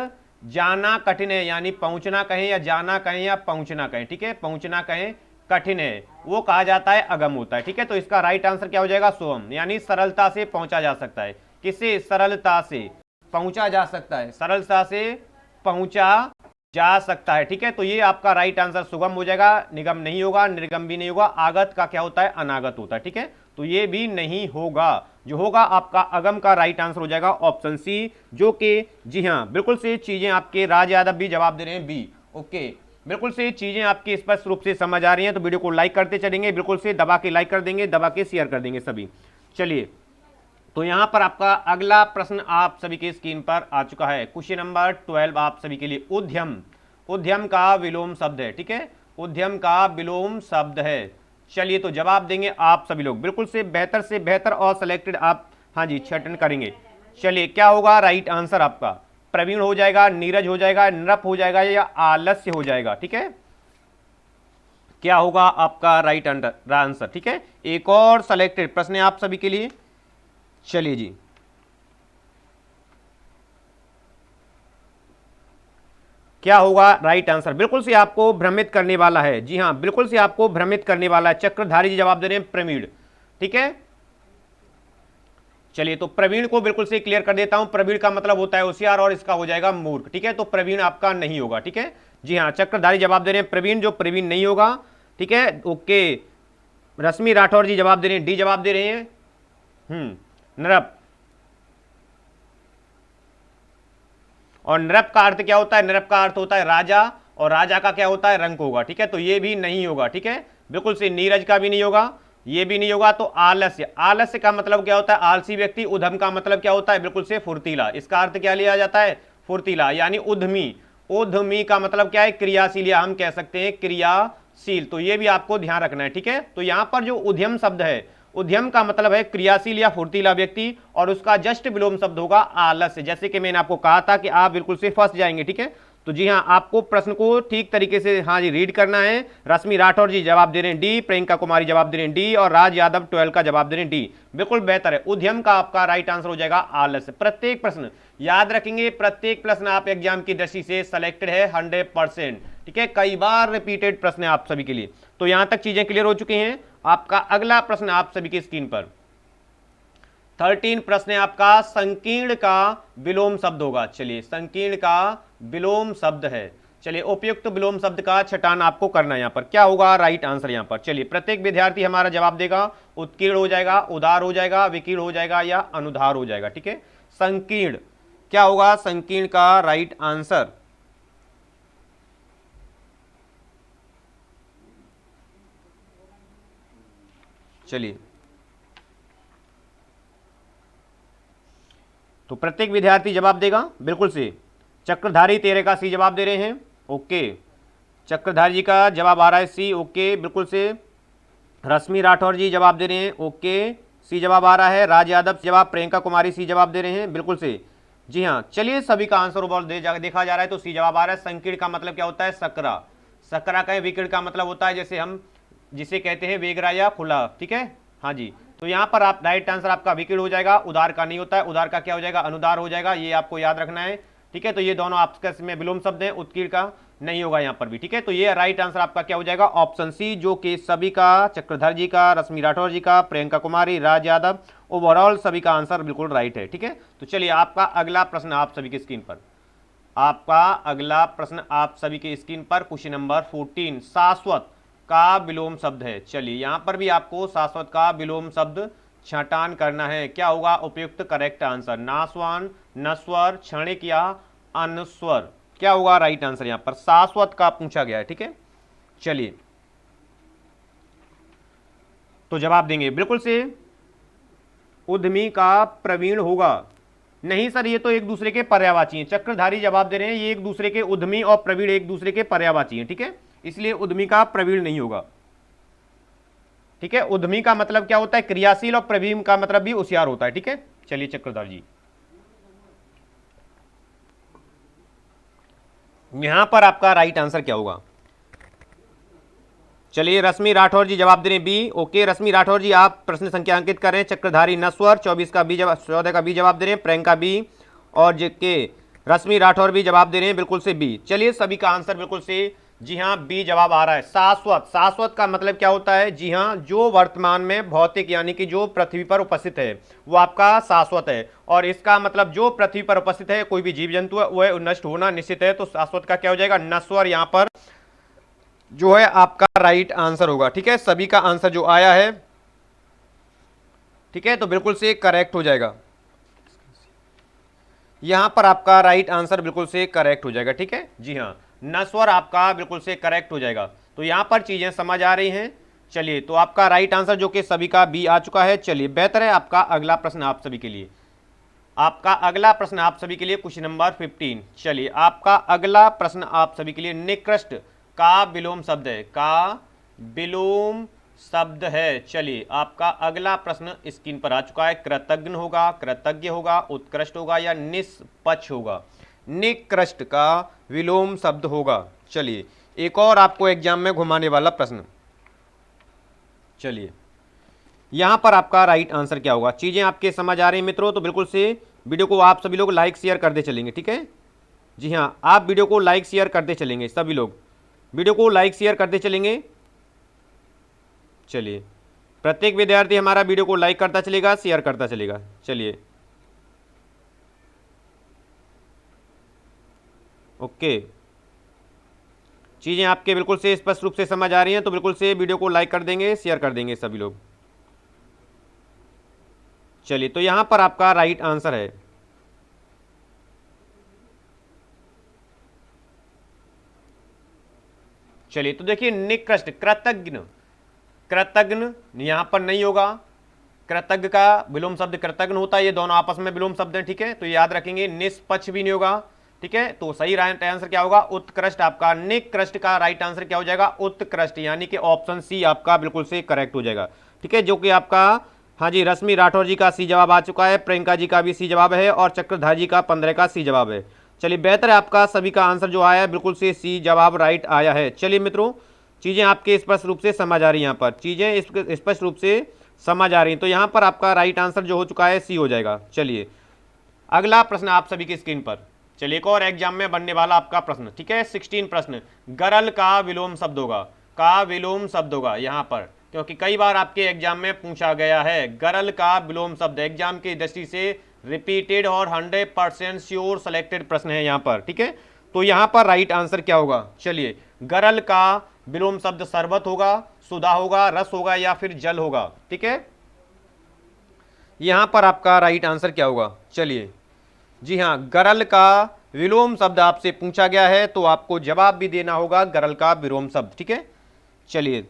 जाना कठिन है, यानी पहुंचना कहें या जाना कहें या पहुंचना कहें, ठीक है, पहुंचना कहें कठिन है, वो कहा जाता है अगम होता है, ठीक है। तो इसका राइट आंसर क्या हो जाएगा, सुगम, यानी सरलता से पहुंचा जा सकता है, किसे, सरलता से पहुंचा जा सकता है, सरलता से पहुंचा जा सकता है, ठीक है। तो ये आपका राइट आंसर सुगम हो जाएगा, निगम नहीं होगा, निर्गम भी नहीं होगा, आगत का क्या होता है, अनागत होता है, ठीक है। तो ये भी नहीं होगा, जो होगा आपका अगम का राइट आंसर हो जाएगा ऑप्शन सी, जो कि जी हाँ बिल्कुल से चीजें आपके राज यादव भी जवाब दे रहे हैं बी, ओके, बिल्कुल से चीजें आपकी स्पष्ट रूप से समझ आ रही हैं, तो वीडियो को लाइक करते चलेंगे, बिल्कुल से दबा के लाइक कर देंगे, दबा के शेयर कर देंगे सभी। चलिए, तो यहां पर आपका अगला प्रश्न आप सभी के स्क्रीन पर आ चुका है, क्वेश्चन नंबर 12 आप सभी के लिए, उद्यम, उद्यम का विलोम शब्द है, ठीक है, उद्यम का विलोम शब्द है। चलिए, तो जवाब देंगे आप सभी लोग, बिल्कुल से बेहतर और सिलेक्टेड आप, हाँ जी, छठन करेंगे। चलिए, क्या होगा राइट आंसर आपका, प्रवीण हो जाएगा, नीरज हो जाएगा, नृप हो जाएगा या आलस्य हो जाएगा, ठीक है, क्या होगा आपका राइट आंसर, ठीक है। एक और सिलेक्टेड प्रश्न है आप सभी के लिए, चलिए जी, क्या होगा राइट आंसर, बिल्कुल से आपको भ्रमित करने वाला है, जी हां, बिल्कुल से आपको भ्रमित करने वाला है, चक्रधारी जी जवाब दे रहे हैं प्रवीण, ठीक है। चलिए, तो प्रवीण को बिल्कुल से क्लियर कर देता हूं, प्रवीण का मतलब होता है होशियार और इसका हो जाएगा मूर्ख, ठीक है, तो प्रवीण आपका नहीं होगा, ठीक है, जी हां, चक्रधारी जवाब दे रहे हैं प्रवीण, जो प्रवीण नहीं होगा, ठीक है, ओके। रश्मि राठौर जी जवाब दे रहे हैं डी, जवाब दे रहे हैं नृप, और नृप का अर्थ क्या होता है, नृप का अर्थ होता है राजा, और राजा का क्या होता है, रंक होगा, ठीक है, तो ये भी नहीं होगा, ठीक है, बिल्कुल से नीरज का भी नहीं होगा, ये भी नहीं होगा। तो आलस्य, आलस्य का मतलब क्या होता है, आलसी व्यक्ति, उद्यम का मतलब क्या होता है, बिल्कुल से फुर्तीला, इसका अर्थ क्या लिया जाता है, फुर्तीला, यानी उद्यमी, उद्यमी का मतलब क्या है, क्रियाशील, या हम कह सकते हैं क्रियाशील, तो ये भी आपको ध्यान रखना है, ठीक है। तो यहां पर जो उद्यम शब्द है, उद्यम का मतलब है क्रियाशील या फुर्तीला व्यक्ति, और उसका जस्ट विलोम शब्द होगा आलस्य, जैसे कि मैंने आपको कहा था कि आप बिल्कुल से फंस जाएंगे, ठीक है। तो जी हाँ, आपको प्रश्न को ठीक तरीके से, हाँ जी, रीड करना है। रश्मि राठौर जी जवाब दे रहे हैं डी, प्रियंका कुमारी जवाब दे रहे हैं डी, और राज यादव 12 का जवाब दे रहे हैं डी, बिल्कुल बेहतर है, उद्यम का आपका राइट आंसर हो जाएगा आलस्य। प्रत्येक प्रश्न याद रखेंगे, प्रत्येक प्रश्न आप एग्जाम की दृष्टि से सिलेक्टेड है 100%, ठीक है, कई बार रिपीटेड प्रश्न है आप सभी के लिए। तो यहां तक चीजें क्लियर हो चुकी हैं। आपका अगला प्रश्न आप सभी की स्क्रीन पर 13 प्रश्न है आपका, संकीर्ण का विलोम शब्द होगा। चलिए, संकीर्ण का विलोम शब्द है, चलिए, उपयुक्त विलोम शब्द का छटान आपको करना है, यहां पर क्या होगा राइट आंसर यहां पर। चलिए, प्रत्येक विद्यार्थी हमारा जवाब देगा, उत्कीर्ण हो जाएगा, उदार हो जाएगा, विकीर्ण हो जाएगा या अनुधार हो जाएगा, ठीक है। संकीर्ण क्या होगा, संकीर्ण का राइट आंसर, चलिए, तो प्रत्येक विद्यार्थी जवाब देगा बिल्कुल से। चक्रधारी 13 का सी जवाब दे रहे हैं, ओके, चक्रधारी जी का जवाब आ रहा है सी, ओके, बिल्कुल से। रश्मि राठौर जी जवाब दे रहे हैं, ओके, सी जवाब आ रहा है। राज यादव जवाब, प्रियंका कुमारी सी जवाब दे रहे हैं, बिल्कुल से, जी हाँ। चलिए, सभी का आंसर ओवरऑल देखा जा रहा है, तो सी जवाब आ रहा है। संकीर्ण का मतलब क्या होता है, सकरा, सकरा कहें, विकीर्ण का मतलब होता है जैसे हम जिसे कहते हैं वेगरा या खुला, ठीक है, हाँ जी। तो यहां पर आप राइट आंसर आपका विकीर्ण हो जाएगा, उदार का नहीं होता है, उदार का क्या हो जाएगा, अनुदार हो जाएगा, ये आपको याद रखना है, ठीक है। तो ये दोनों आपके में विलोम शब्द हैं, उत्कीर्ण का नहीं होगा यहां पर भी, ठीक है। तो ये राइट आंसर आपका क्या हो जाएगा, ऑप्शन सी, जो कि सभी का, चक्रधर जी का, रश्मि राठौर जी का, प्रियंका कुमारी, राज यादव, ओवरऑल सभी का आंसर बिल्कुल राइट है, ठीक है। तो चलिए, आपका अगला प्रश्न आप सभी की स्क्रीन पर, आपका अगला प्रश्न आप सभी की स्क्रीन पर, क्वेश्चन नंबर 14, शाश्वत का विलोम शब्द है। चलिए, यहां पर भी आपको शाश्वत का विलोम शब्द छटान करना है, क्या होगा उपयुक्त करेक्ट आंसर, नाशवान, नस्वर, क्षणिक या अनस्वर, क्या होगा राइट आंसर यहां पर, शाश्वत का पूछा गया है, ठीक है। चलिए, तो जवाब देंगे बिल्कुल से, उद्यमी का प्रवीण होगा, नहीं सर, ये तो एक दूसरे के पर्यायवाची हैं। चक्रधारी जवाब दे रहे हैं, ये एक दूसरे के, उद्यमी और प्रवीण एक दूसरे के पर्यायवाची हैं, ठीक है, इसलिए उद्यमी का प्रवीण नहीं होगा, ठीक है। उद्यमी का मतलब क्या होता है, क्रियाशील, और प्रवीण का मतलब भी होशियार होता है, ठीक है। चलिए चक्रधारी जी, यहां पर आपका राइट आंसर क्या होगा? चलिए रश्मि राठौर जी जवाब दे रहे हैं बी। ओके रश्मि राठौर जी, आप प्रश्न संख्या अंकित करें। चक्रधारी नस्वर 24 का बी जवाब, 14 का बी जवाब दे रहे हैं, प्रियंका बी, और जेके रश्मि राठौर भी जवाब दे रहे हैं बिल्कुल से बी। चलिए सभी का आंसर बिल्कुल से, जी हाँ बी जवाब आ रहा है। शाश्वत, शाश्वत का मतलब क्या होता है, जी हाँ जो वर्तमान में भौतिक यानी कि जो पृथ्वी पर उपस्थित है वो आपका शाश्वत है, और इसका मतलब जो पृथ्वी पर उपस्थित है कोई भी जीव जंतु है वह नष्ट होना निश्चित है, तो शाश्वत का क्या हो जाएगा, नश्वर यहाँ पर जो है आपका राइट आंसर होगा, ठीक है। सभी का आंसर जो आया है, ठीक है, तो बिल्कुल से करेक्ट हो जाएगा, यहां पर आपका राइट आंसर बिल्कुल से करेक्ट हो जाएगा, ठीक है। जी हाँ नस्वर आपका बिल्कुल से करेक्ट हो जाएगा, तो यहां पर चीजें समझ आ रही हैं। चलिए तो आपका राइट आंसर जो कि सभी का बी आ चुका है। चलिए बेहतर है, आपका अगला प्रश्न आप सभी के लिए, आपका अगला प्रश्न आप सभी के लिए क्वेश्चन नंबर 15। चलिए आपका अगला प्रश्न आप सभी के लिए निकृष्ट का विलोम शब्द है, का विलोम शब्द है। चलिए आपका अगला प्रश्न स्क्रीन पर आ चुका है। कृतज्ञ होगा, कृतज्ञ होगा, उत्कृष्ट होगा या निष्पक्ष होगा? निकृष्ट का विलोम शब्द होगा। चलिए एक और आपको एग्जाम में घुमाने वाला प्रश्न, चलिए यहां पर आपका राइट आंसर क्या होगा? चीजें आपके समझ आ रही हैं मित्रों, तो बिल्कुल से वीडियो को आप सभी लोग लाइक शेयर करते चलेंगे, ठीक है। जी हाँ आप वीडियो को लाइक शेयर करते चलेंगे, सभी लोग वीडियो को लाइक शेयर करते चलेंगे। चलिए प्रत्येक विद्यार्थी हमारा वीडियो को लाइक करता चलेगा, शेयर करता चलेगा। चलिए ओके, चीज़ें आपके बिल्कुल से स्पष्ट रूप से समझ आ रही हैं, तो बिल्कुल से वीडियो को लाइक कर देंगे, शेयर कर देंगे सभी लोग। चलिए तो यहां पर आपका राइट आंसर है, चलिए तो देखिए निकृष्ट, कृतज्ञ, कृतज्ञ यहां पर नहीं होगा। कृतज्ञ का विलोम शब्द कृतज्ञ होता है, ये दोनों आपस में विलोम शब्द हैं, ठीक है, तो याद रखेंगे। निष्पक्ष भी नहीं होगा, ठीक है, तो सही राइट आंसर क्या होगा? उत्कृष्ट। आपका निकृष्ट का राइट आंसर क्या हो जाएगा? उत्कृष्ट, यानी कि ऑप्शन सी आपका बिल्कुल से करेक्ट हो जाएगा, ठीक है, जो कि आपका, हाँ जी रश्मि राठौर जी का सी जवाब आ चुका है, प्रियंका जी का भी सी जवाब है, और चक्रधारी जी का 15 का सी जवाब है। चलिए बेहतर है, आपका सभी का आंसर जो आया है बिल्कुल से सी जवाब राइट आया है। चलिए मित्रों चीज़ें आपके स्पष्ट रूप से समझ आ रही हैं, यहाँ पर चीज़ें स्पष्ट रूप से समझ आ रही हैं, तो यहाँ पर आपका राइट आंसर जो हो चुका है सी हो जाएगा। चलिए अगला प्रश्न आप सभी की स्क्रीन पर, चलिए एक और एग्जाम में बनने वाला आपका प्रश्न, ठीक है, 16 प्रश्न। गरल का विलोम शब्द होगा, का विलोम शब्द होगा यहाँ पर, क्योंकि कई बार आपके एग्जाम में पूछा गया है। गरल का विलोम शब्द एग्जाम की दृष्टि से रिपीटेड और 100% श्योर सेलेक्टेड प्रश्न है यहाँ पर, ठीक है, तो यहाँ पर राइट आंसर क्या होगा? चलिए गरल का विलोम शब्द शरबत होगा, सुधा होगा, रस होगा या फिर जल होगा, ठीक है, यहां पर आपका राइट आंसर क्या होगा? चलिए जी हाँ गरल का विलोम शब्द आपसे पूछा गया है, तो आपको जवाब भी देना होगा गरल का विलोम शब्द, ठीक है। चलिए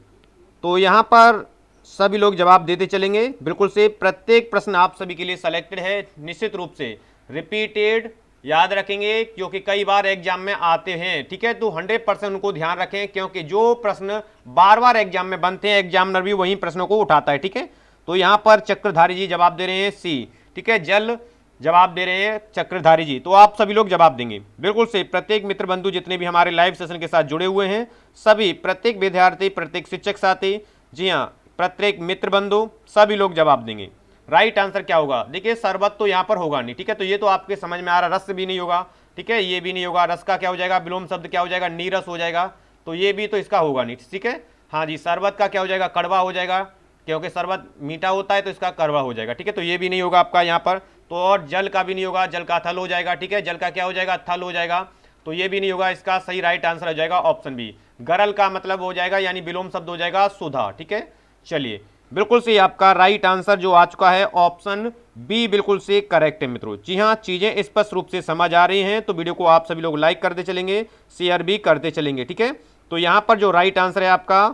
तो यहां पर सभी लोग जवाब देते चलेंगे, बिल्कुल से प्रत्येक प्रश्न आप सभी के लिए सेलेक्टेड है, निश्चित रूप से रिपीटेड, याद रखेंगे क्योंकि कई बार एग्जाम में आते हैं, ठीक है, तो 100% उनको ध्यान रखें, क्योंकि जो प्रश्न बार बार एग्जाम में बनते हैं एग्जामिनर भी वही प्रश्नों को उठाता है, ठीक है। तो यहां पर चक्रधारी जी जवाब दे रहे हैं सी, ठीक है, जल जवाब दे रहे हैं चक्रधारी जी, तो आप सभी लोग जवाब देंगे बिल्कुल से। प्रत्येक मित्र बंधु जितने भी हमारे लाइव सेशन के साथ जुड़े हुए हैं, सभी, प्रत्येक विद्यार्थी, प्रत्येक शिक्षक साथी, जी हाँ प्रत्येक मित्र बंधु, सभी लोग जवाब देंगे। राइट आंसर क्या होगा? देखिए शरबत तो यहाँ पर होगा नहीं, ठीक है, तो ये तो आपके समझ में आ रहा, रस भी नहीं होगा, ठीक है, ये भी नहीं होगा, रस का क्या हो जाएगा? विलोम शब्द क्या हो जाएगा? नीरस हो जाएगा, तो ये भी तो इसका होगा नहीं, ठीक है। हाँ जी शरबत का क्या हो जाएगा? कड़वा हो जाएगा, क्योंकि शरबत मीठा होता है तो इसका कड़वा हो जाएगा, ठीक है, तो ये भी नहीं होगा आपका यहाँ पर। तो और जल का भी नहीं होगा, जल का थल हो जाएगा, ठीक है, जल का क्या हो जाएगा? थल हो जाएगा, तो ये भी नहीं होगा, इसका सही राइट आंसर हो जाएगा ऑप्शन बी। गरल का मतलब हो जाएगा यानी विलोम शब्द हो जाएगा सुधा, ठीक है। चलिए बिल्कुल से आपका राइट आंसर जो आ चुका है ऑप्शन बी बिल्कुल से करेक्ट है मित्रों। जी हाँ चीजें स्पष्ट रूप से समझ आ रही हैं, तो वीडियो को आप सभी लोग लाइक करते चलेंगे, शेयर भी करते चलेंगे, ठीक है। तो यहाँ पर जो राइट आंसर है आपका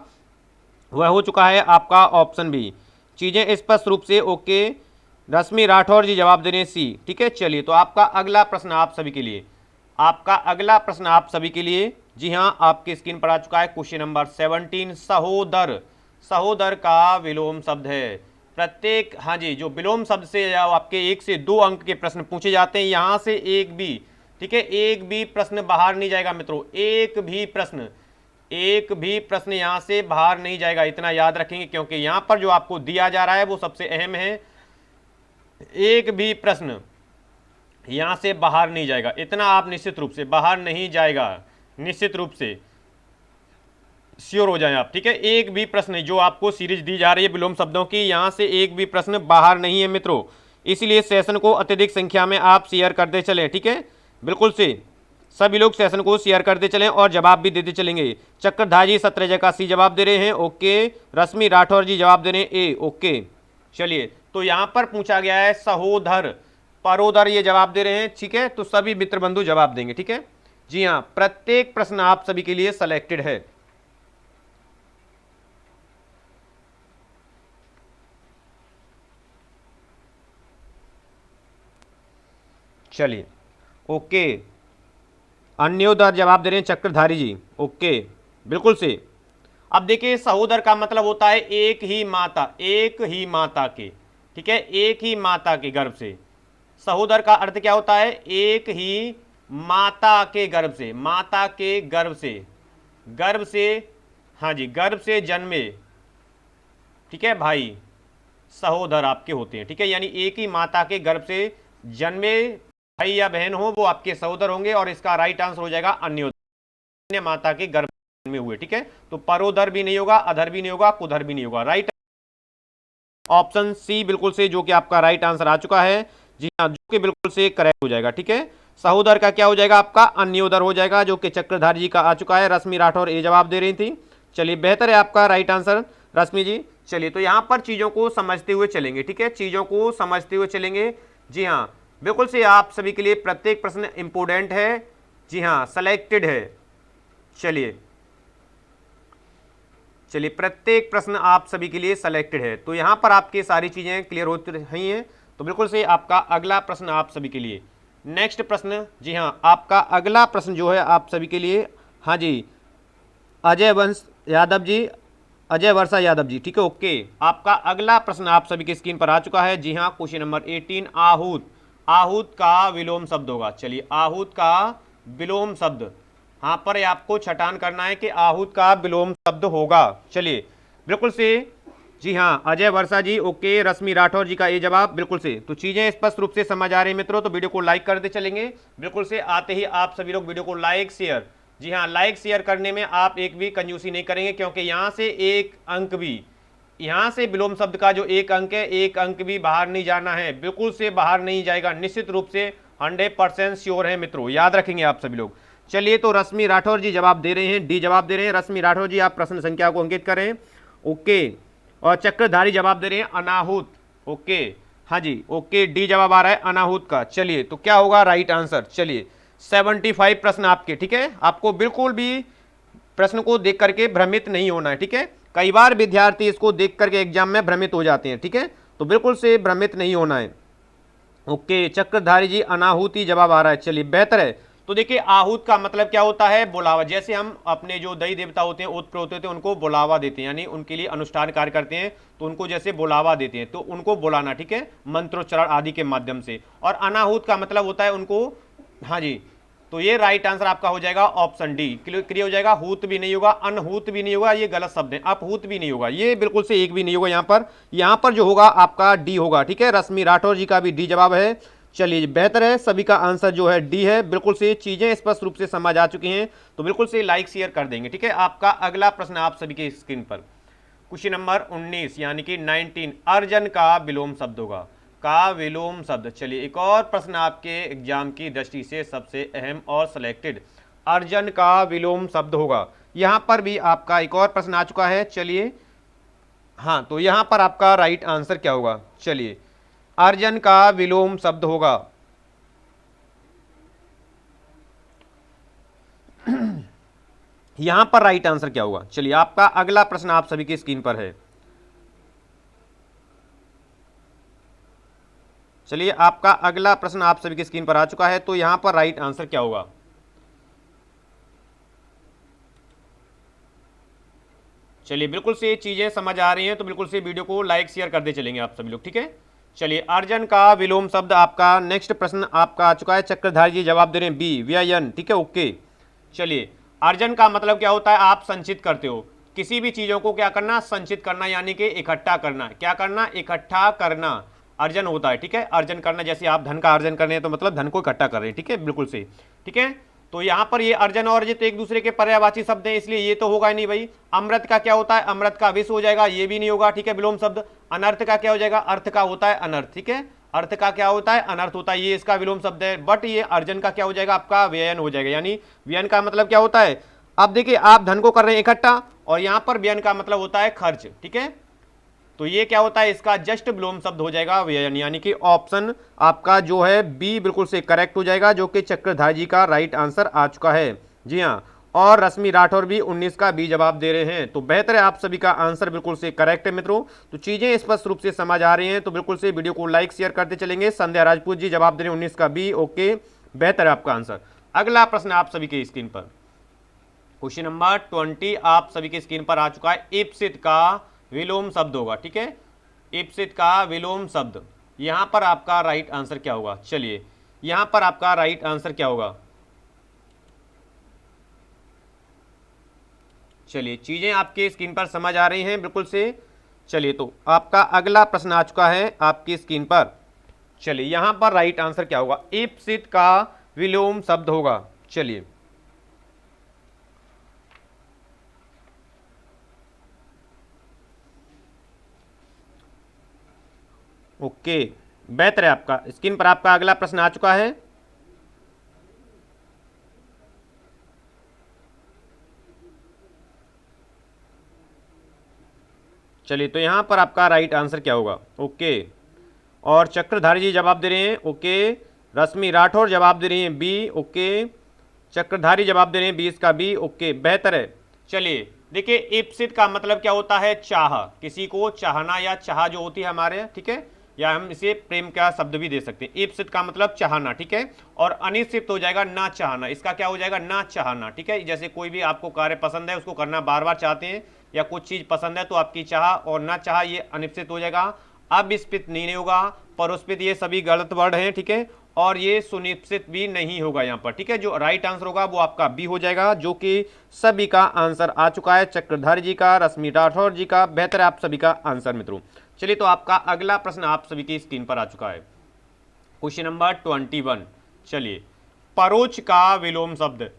वह हो चुका है आपका ऑप्शन बी। चीजें स्पष्ट रूप से ओके रश्मि राठौर जी जवाब दे रहे हैं सी। ठीक है, चलिए तो आपका अगला प्रश्न आप सभी के लिए, आपका अगला प्रश्न आप सभी के लिए, जी हां आपके स्क्रीन पर आ चुका है क्वेश्चन नंबर 17। सहोदर, सहोदर का विलोम शब्द है। प्रत्येक, हाँ जी, जो विलोम शब्द से आपके 1 से 2 अंक के प्रश्न पूछे जाते हैं, यहां से एक भी, ठीक है, एक भी प्रश्न बाहर नहीं जाएगा मित्रों, एक भी प्रश्न, एक भी प्रश्न यहां से बाहर नहीं जाएगा, इतना याद रखेंगे, क्योंकि यहां पर जो आपको दिया जा रहा है वो सबसे अहम है। एक भी प्रश्न यहां से बाहर नहीं जाएगा, इतना आप निश्चित रूप से बाहर नहीं जाएगा, निश्चित रूप से श्योर हो जाएं आप। ठीक है, एक भी प्रश्न जो आपको सीरीज दी जा रही है विलोम शब्दों की, यहां से एक भी प्रश्न बाहर नहीं है मित्रों, इसलिए सेशन को अत्यधिक संख्या में आप शेयर करते चलें। ठीक है, बिल्कुल से सभी लोग सेशन को शेयर करते चलें और जवाब भी देते चलेंगे। चक्रधारी सत्रह का सी जवाब दे रहे हैं, ओके। रश्मि राठौर जी जवाब दे रहे हैं ए, ओके। चलिए, तो यहां पर पूछा गया है सहोदर, परोदर ये जवाब दे रहे हैं। ठीक है, तो सभी मित्र बंधु जवाब देंगे। ठीक है, जी हां, प्रत्येक प्रश्न आप सभी के लिए सिलेक्टेड है। चलिए, ओके। अन्योदर जवाब दे रहे हैं चक्रधारी जी, ओके, बिल्कुल से। अब देखिए, सहोदर का मतलब होता है एक ही माता, एक ही माता के, ठीक है, एक ही माता के गर्भ से। सहोदर का अर्थ क्या होता है? एक ही माता के गर्भ से, माता के गर्भ से, गर्भ से, हाँ जी, गर्भ से जन्मे, ठीक है भाई, सहोदर आपके होते हैं। ठीक है, यानी एक ही माता के गर्भ से जन्मे भाई या बहन हो वो आपके सहोदर होंगे, और इसका राइट आंसर हो जाएगा अन्योदर, माता के गर्भ में हुए। ठीक है, तो परोदर भी नहीं होगा, अधर भी नहीं होगा, कुधर भी नहीं होगा। राइट ऑप्शन सी बिल्कुल से, जो कि आपका राइट आंसर आ चुका है। जी हाँ, जो कि बिल्कुल से करेक्ट हो जाएगा। ठीक है, सहोदर का क्या हो जाएगा? आपका अन्योदर हो जाएगा, जो कि चक्रधारी जी का आ चुका है। रश्मि राठौर ये जवाब दे रही थी। चलिए, बेहतर है आपका राइट आंसर रश्मि जी। चलिए, तो यहां पर चीजों को समझते हुए चलेंगे। ठीक है, चीजों को समझते हुए चलेंगे। जी हाँ, बिल्कुल से आप सभी के लिए प्रत्येक प्रश्न इंपोर्टेंट है। जी हाँ, सेलेक्टेड है। चलिए चलिए, प्रत्येक प्रश्न आप सभी के लिए सेलेक्टेड है, तो यहां पर आपकी सारी चीजें क्लियर होती रही हैं। तो बिल्कुल से आपका अगला प्रश्न आप सभी के लिए, नेक्स्ट प्रश्न, जी हां, आपका अगला प्रश्न जो है आप सभी के लिए, हाँ जी, अजय वंश यादव जी, अजय वर्षा यादव जी, ठीक है, ओके। आपका अगला प्रश्न आप सभी की स्क्रीन पर आ चुका है। जी हाँ, क्वेश्चन नंबर 18, आहूत, आहूत का विलोम शब्द होगा। चलिए, आहूत का विलोम शब्द, हाँ पर आपको छटान करना है कि आहूत का विलोम शब्द होगा। चलिए, बिल्कुल से, जी हाँ, अजय वर्षा जी, ओके। रश्मि राठौर जी का ये जवाब, बिल्कुल से। तो चीजें स्पष्ट रूप से समझ आ रही हैं मित्रों, तो वीडियो को लाइक करते चलेंगे। बिल्कुल से, आते ही आप सभी लोग वीडियो को लाइक शेयर, जी हाँ, लाइक शेयर करने में आप एक भी कंजूसी नहीं करेंगे, क्योंकि यहां से एक अंक भी, यहां से विलोम शब्द का जो एक अंक है, एक अंक भी बाहर नहीं जाना है, बिल्कुल से बाहर नहीं जाएगा, निश्चित रूप से 100% श्योर है मित्रों, याद रखेंगे आप सभी लोग। चलिए, तो रश्मि राठौर जी जवाब दे रहे हैं, डी जवाब दे रहे हैं। रश्मि राठौर जी, आप प्रश्न संख्या को अंकित करें, ओके। और चक्रधारी जवाब दे रहे हैं अनाहूत, ओके, हाँ जी, ओके, डी जवाब आ रहा है अनाहूत का। चलिए, तो क्या होगा राइट आंसर? चलिए, 75 प्रश्न आपके, ठीक है, आपको बिल्कुल भी प्रश्न को देख करके भ्रमित नहीं होना है। ठीक है, कई बार विद्यार्थी इसको देख करके एग्जाम में भ्रमित हो जाते हैं। ठीक है, तो बिल्कुल से भ्रमित नहीं होना है। ओके, चक्रधारी जी अनाहुति जवाब आ रहा है। चलिए, बेहतर है। तो देखिए, आहूत का मतलब क्या होता है? बुलावा। जैसे हम अपने जो दई देवता होते हैं, ओत प्रोत होते हैं, उनको बुलावा देते हैं, यानी उनके लिए अनुष्ठान कार्य करते हैं, तो उनको जैसे बुलावा देते हैं, तो उनको बुलाना, ठीक है, मंत्रोच्चारण आदि के माध्यम से। और अनाहूत का मतलब होता है उनको, हाँ जी, तो ये राइट आंसर आपका हो जाएगा ऑप्शन डी, क्लियर हो जाएगा। हूत भी नहीं होगा, अनहूत भी नहीं होगा, ये गलत शब्द है। अपहूत भी नहीं होगा, ये बिल्कुल से एक भी नहीं होगा। यहाँ पर जो होगा आपका डी होगा। ठीक है, रश्मि राठौर जी का भी डी जवाब है। चलिए, बेहतर है, सभी का आंसर जो है डी है। बिल्कुल से चीजें स्पष्ट रूप से समझ आ चुकी हैं, तो बिल्कुल से लाइक शेयर कर देंगे। ठीक है, आपका अगला प्रश्न आप सभी के स्क्रीन पर, क्वेश्चन नंबर 19 यानी कि 19, अर्जन का विलोम शब्द होगा, का विलोम शब्द। चलिए, एक और प्रश्न आपके एग्जाम की दृष्टि से सबसे अहम और सिलेक्टेड, अर्जन का विलोम शब्द होगा। यहां पर भी आपका एक और प्रश्न आ चुका है। चलिए, हाँ, तो यहां पर आपका राइट आंसर क्या होगा? चलिए, अर्जन का विलोम शब्द होगा, यहां पर राइट आंसर क्या होगा? चलिए, आपका अगला प्रश्न आप सभी की स्क्रीन पर है। चलिए आपका अगला प्रश्न आप सभी की स्क्रीन पर आ चुका है, तो यहां पर राइट आंसर क्या होगा। चलिए बिल्कुल से ये चीजें समझ आ रही हैं तो बिल्कुल से वीडियो को लाइक शेयर करते चलेंगे आप सभी लोग, ठीक है। चलिए अर्जन का विलोम शब्द आपका नेक्स्ट प्रश्न आपका आ चुका है, चक्रधारी जी जवाब दे रहे हैं बी व्ययन, ठीक है, ओके। चलिए अर्जन का मतलब क्या होता है, आप संचित करते हो किसी भी चीजों को, क्या करना, संचित करना, यानी कि इकट्ठा करना, क्या करना, इकट्ठा करना अर्जन होता है, ठीक है। अर्जन करना, जैसे आप धन का अर्जन कर रहे हैं तो मतलब धन को इकट्ठा कर रहे हैं, ठीक है, बिल्कुल से, ठीक है। तो यहां पर ये अर्जन और अर्जित एक दूसरे के पर्यायवाची शब्द हैं, इसलिए ये तो होगा ही नहीं भाई। अमृत का क्या होता है, अमृत का विष हो जाएगा, ये भी नहीं होगा, ठीक है, विलोम शब्द। अनर्थ का क्या हो जाएगा, अर्थ का होता है अनर्थ, ठीक है, अर्थ का क्या होता है, अनर्थ होता है, ये इसका विलोम शब्द है। बट ये अर्जन का क्या हो जाएगा, आपका व्ययन हो जाएगा, यानी व्ययन का मतलब क्या होता है, अब देखिए आप धन को कर रहे हैं इकट्ठा, और यहां पर व्ययन का मतलब होता है खर्च, ठीक है। तो ये क्या होता है, इसका जस्ट विलोम शब्द हो जाएगा व्ययन, यानी कि ऑप्शन आपका जो है बी बिल्कुल से करेक्ट हो जाएगा, जो कि चक्रधारी जी का राइट आंसर आ चुका है। जी हाँ, और रश्मि राठौर भी 19 का बी जवाब दे रहे हैं, तो बेहतर है आप सभी का आंसर बिल्कुल से करेक्ट है मित्रों। तो चीजें स्पष्ट रूप से समझ आ रही हैं तो बिल्कुल से वीडियो को लाइक शेयर करते चलेंगे। संध्या राजपूत जी जवाब दे रहे हैं 19 का बी, ओके, बेहतर है आपका आंसर। अगला प्रश्न आप सभी की स्क्रीन पर, क्वेश्चन नंबर 20 आप सभी की स्क्रीन पर आ चुका है। इप्सित का विलोम शब्द होगा, ठीक है, इप्सित का विलोम शब्द, यहां पर आपका राइट आंसर क्या होगा। चलिए यहां पर आपका राइट आंसर क्या होगा। चलिए चीजें आपके स्क्रीन पर समझ आ रही हैं बिल्कुल से। चलिए तो आपका अगला प्रश्न आ चुका है आपकी स्क्रीन पर। चलिए यहां पर राइट आंसर क्या होगा, इप्सित का विलोम शब्द होगा। चलिए ओके, बेहतर है, आपका स्क्रीन पर आपका अगला प्रश्न आ चुका है। चलिए तो यहां पर आपका राइट आंसर क्या होगा, ओके। और चक्रधारी जी जवाब दे रहे हैं ओके, रश्मि राठौर जवाब दे रही हैं बी, ओके, चक्रधारी जवाब दे रहे हैं 20 का बी, ओके, बेहतर है। चलिए देखिए इप्सित का मतलब क्या होता है, चाह, किसी को चाहना या चाह जो होती है हमारे, ठीक है, या हम इसे प्रेम का शब्द भी दे सकते हैं। इप्सित का मतलब चाहना, ठीक है, और अनिश्चित हो जाएगा ना चाहना, इसका क्या हो जाएगा, ना चाहना, ठीक है। जैसे कोई भी आपको कार्य पसंद है उसको करना बार बार चाहते हैं, या कुछ चीज पसंद है तो आपकी चाह और ना चाह ये अनिश्चित हो जाएगा। अविस्पित नहीं होगा, परोस्पित, ये सभी गलत वर्ड हैं, ठीक है, और ये सुनिश्चित भी नहीं होगा यहाँ पर, ठीक है। जो राइट आंसर होगा वो आपका बी हो जाएगा, जो कि सभी का आंसर आ चुका है, चक्रधारी जी का, रश्मि राठौर जी का, बेहतर है आप सभी का आंसर मित्रों। चलिए तो आपका अगला प्रश्न आप सभी की स्क्रीन पर आ चुका है, क्वेश्चन नंबर 21। चलिए परोक्ष का विलोम शब्द,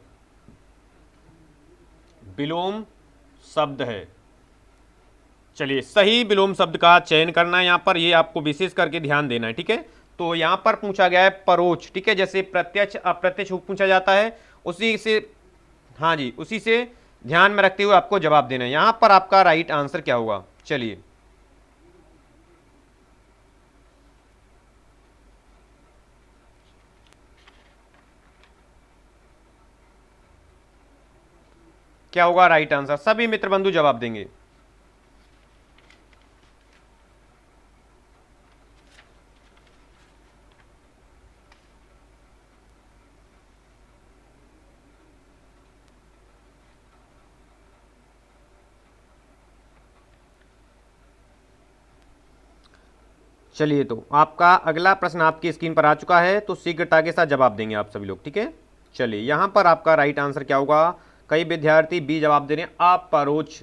विलोम शब्द है। चलिए सही विलोम शब्द का चयन करना है यहाँ पर, ये आपको विशेष करके ध्यान देना है, ठीक है। तो यहाँ पर पूछा गया है परोक्ष, ठीक है, जैसे प्रत्यक्ष अप्रत्यक्ष पूछा जाता है उसी से, हाँ जी, उसी से ध्यान में रखते हुए आपको जवाब देना है। यहाँ पर आपका राइट आंसर क्या होगा। चलिए क्या होगा राइट आंसर, सभी मित्र बंधु जवाब देंगे। चलिए तो आपका अगला प्रश्न आपकी स्क्रीन पर आ चुका है, तो शीघ्रता के साथ जवाब देंगे आप सभी लोग, ठीक है। चलिए यहां पर आपका राइट आंसर क्या होगा, कई विद्यार्थी बी जवाब दे रहे हैं अपरोक्ष।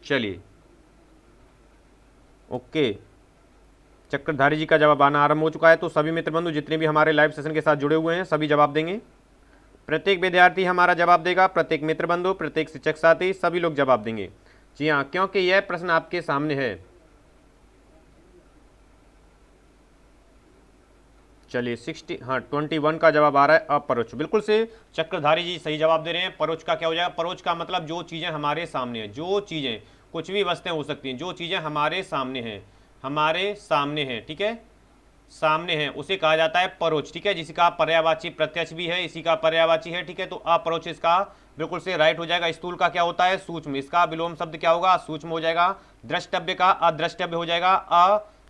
चलिए ओके, चक्रधारी जी का जवाब आना आरंभ हो चुका है, तो सभी मित्र बंधु जितने भी हमारे लाइव सेशन के साथ जुड़े हुए हैं सभी जवाब देंगे। प्रत्येक विद्यार्थी हमारा जवाब देगा, प्रत्येक मित्र बंधु, प्रत्येक शिक्षक साथी, सभी लोग जवाब देंगे। जी हाँ, क्योंकि यह प्रश्न आपके सामने है। चलिए 60, हाँ 21 का जवाब आ रहा है अपरोक्ष, बिल्कुल से चक्रधारी जी सही जवाब दे रहे हैं। परोक्ष का क्या हो जाएगा, परोक्ष का मतलब जो चीज़ें हमारे सामने हैं, जो चीज़ें, कुछ भी वस्तुएं हो सकती हैं, जो चीज़ें हमारे सामने हैं, हमारे सामने हैं, ठीक है, सामने है, उसे कहा जाता है परोक्ष, ठीक है, जिसका पर्यायवाची प्रत्यक्ष भी है, इसी का पर्यायवाची है, ठीक है। तो अपरोक्ष इसका बिल्कुल से राइट हो जाएगा। स्थूल का क्या होता है? सूक्ष्म। इसका विलोम शब्द क्या होगा? सूक्ष्म हो जाएगा। द्रष्टव्य का अद्रष्टव्य हो जाएगा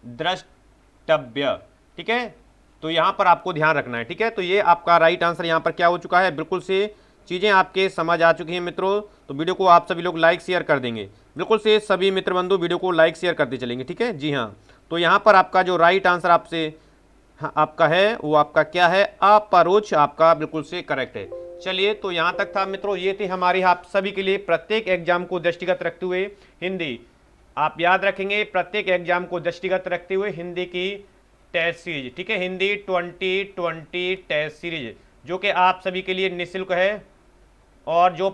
अद्रष्टव्य। ठीक है, तो यहां पर आपको ध्यान रखना है। ठीक है, तो ये आपका राइट आंसर यहां पर क्या हो चुका है? बिल्कुल से चीजें आपके समझ आ चुकी हैं मित्रों। तो वीडियो को आप सभी लोग लाइक शेयर कर देंगे। बिल्कुल से सभी मित्र बंधु वीडियो को लाइक शेयर करते चलेंगे। ठीक है जी हाँ, तो यहाँ पर आपका जो राइट आंसर आपसे हाँ, आपका है वो आपका क्या है? अपरोक्ष आपका बिल्कुल से करेक्ट है। चलिए, तो यहाँ तक था मित्रों, ये थी हमारी आप सभी के लिए प्रत्येक एग्जाम को दृष्टिगत रखते हुए हिंदी। आप याद रखेंगे, प्रत्येक एग्जाम को दृष्टिगत रखते हुए हिंदी की टेस्ट सीरीज। ठीक है, हिंदी 2020 टेस्ट सीरीज जो कि आप सभी के लिए निःशुल्क है और जो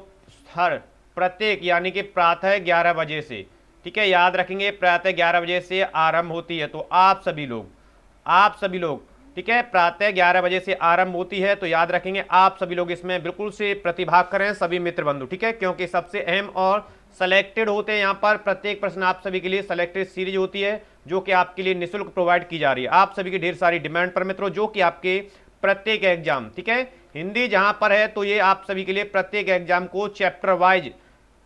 हर प्रत्येक यानी कि प्रातः 11 बजे से, ठीक है, याद रखेंगे प्रातः 11 बजे से आरंभ होती है। तो आप सभी लोग ठीक है, प्रातः 11 बजे से आरंभ होती है, तो याद रखेंगे आप सभी लोग इसमें बिल्कुल से प्रतिभाग करें सभी मित्र बंधु। ठीक है, क्योंकि सबसे अहम और सेलेक्टेड होते हैं यहाँ पर, प्रत्येक प्रश्न आप सभी के लिए सेलेक्टेड सीरीज होती है जो कि आपके लिए निःशुल्क प्रोवाइड की जा रही है आप सभी की ढेर सारी डिमांड पर मित्रों, जो कि आपके प्रत्येक एग्जाम, ठीक है, हिंदी जहां पर है तो ये आप सभी के लिए प्रत्येक एग्जाम को चैप्टर वाइज,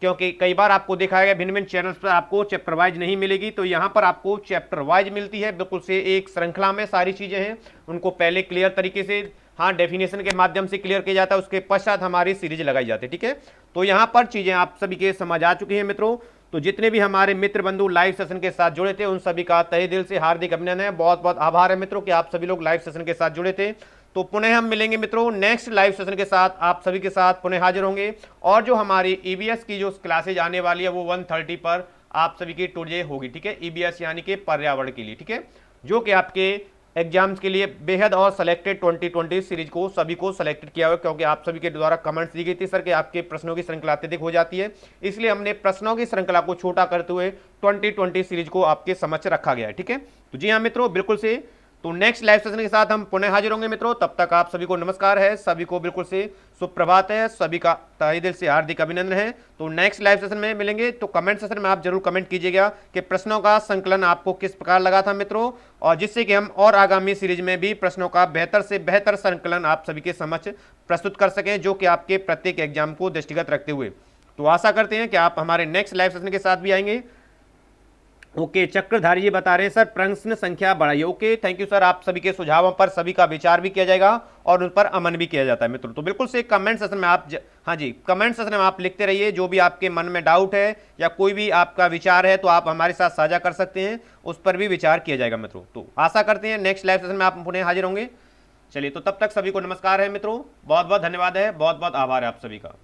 क्योंकि कई बार आपको दिखाया गया भिन्न भिन्न चैनल्स पर आपको चैप्टर वाइज नहीं मिलेगी, तो यहाँ पर आपको चैप्टर वाइज मिलती है। बिल्कुल से एक श्रृंखला में सारी चीजें हैं, उनको पहले क्लियर तरीके से हाँ डेफिनेशन के माध्यम से क्लियर किया जाता है, उसके पश्चात हमारी सीरीज लगाई जाती है। ठीक है, तो यहाँ पर चीजें आप सभी के समझ आ चुकी हैं मित्रों। तो जितने भी हमारे मित्र बंधु लाइव सेशन के साथ जुड़े थे उन सभी का तहे दिल से हार्दिक अभिनंदन है। बहुत बहुत आभार है मित्रों कि आप सभी लोग लाइव सेशन के साथ जुड़े थे। तो पुनः हम मिलेंगे मित्रों नेक्स्ट लाइव सेशन के साथ, आप सभी के साथ पुनः हाजिर होंगे। और जो हमारी ईबीएस की जो क्लासेज आने वाली है वो 1:30 पर आप सभी की टुडे होगी। ठीक है, ईबीएस यानी कि पर्यावरण के लिए, ठीक है, जो कि आपके एग्जाम्स के लिए बेहद और सेलेक्टेड 2020 सीरीज को सभी को सेलेक्टेड किया हुआ, क्योंकि आप सभी के द्वारा कमेंट्स दी गई थी सर कि आपके प्रश्नों की श्रृंखला अत्यधिक हो जाती है, इसलिए हमने प्रश्नों की श्रृंखला को छोटा करते हुए 2020 सीरीज को आपके समक्ष रखा गया है। ठीक है, तो जी हाँ मित्रों, बिल्कुल से तो नेक्स्ट लाइव सेशन के साथ हम पुनः हाजिर होंगे मित्रों। तब तक आप सभी को नमस्कार है, सभी को बिल्कुल से सुप्रभात है, सभी का तहे दिल से हार्दिक अभिनंदन है। तो नेक्स्ट लाइव सेशन में मिलेंगे, तो कमेंट सेशन में आप जरूर कमेंट कीजिएगा कि प्रश्नों का संकलन आपको किस प्रकार लगा था मित्रों, और जिससे कि हम और आगामी सीरीज में भी प्रश्नों का बेहतर से बेहतर संकलन आप सभी के समक्ष प्रस्तुत कर सकें, जो कि आपके प्रत्येक एग्जाम को दृष्टिगत रखते हुए। तो आशा करते हैं कि आप हमारे नेक्स्ट लाइव सेशन के साथ भी आएंगे। ओके, चक्रधारी जी बता रहे हैं सर प्रश्न संख्या बढ़ाइए। ओके, थैंक यू सर, आप सभी के सुझावों पर सभी का विचार भी किया जाएगा और उन पर अमल भी किया जाता है मित्रों। तो बिल्कुल से कमेंट सेशन में आप हाँ जी, कमेंट सेशन में आप लिखते रहिए, जो भी आपके मन में डाउट है या कोई भी आपका विचार है तो आप हमारे साथ साझा कर सकते हैं, उस पर भी विचार किया जाएगा मित्रों। तो आशा करते हैं नेक्स्ट लाइव सेशन में आप पुनः हाजिर होंगे। चलिए, तो तब तक सभी को नमस्कार है मित्रों, बहुत बहुत धन्यवाद है, बहुत बहुत आभार है आप सभी का।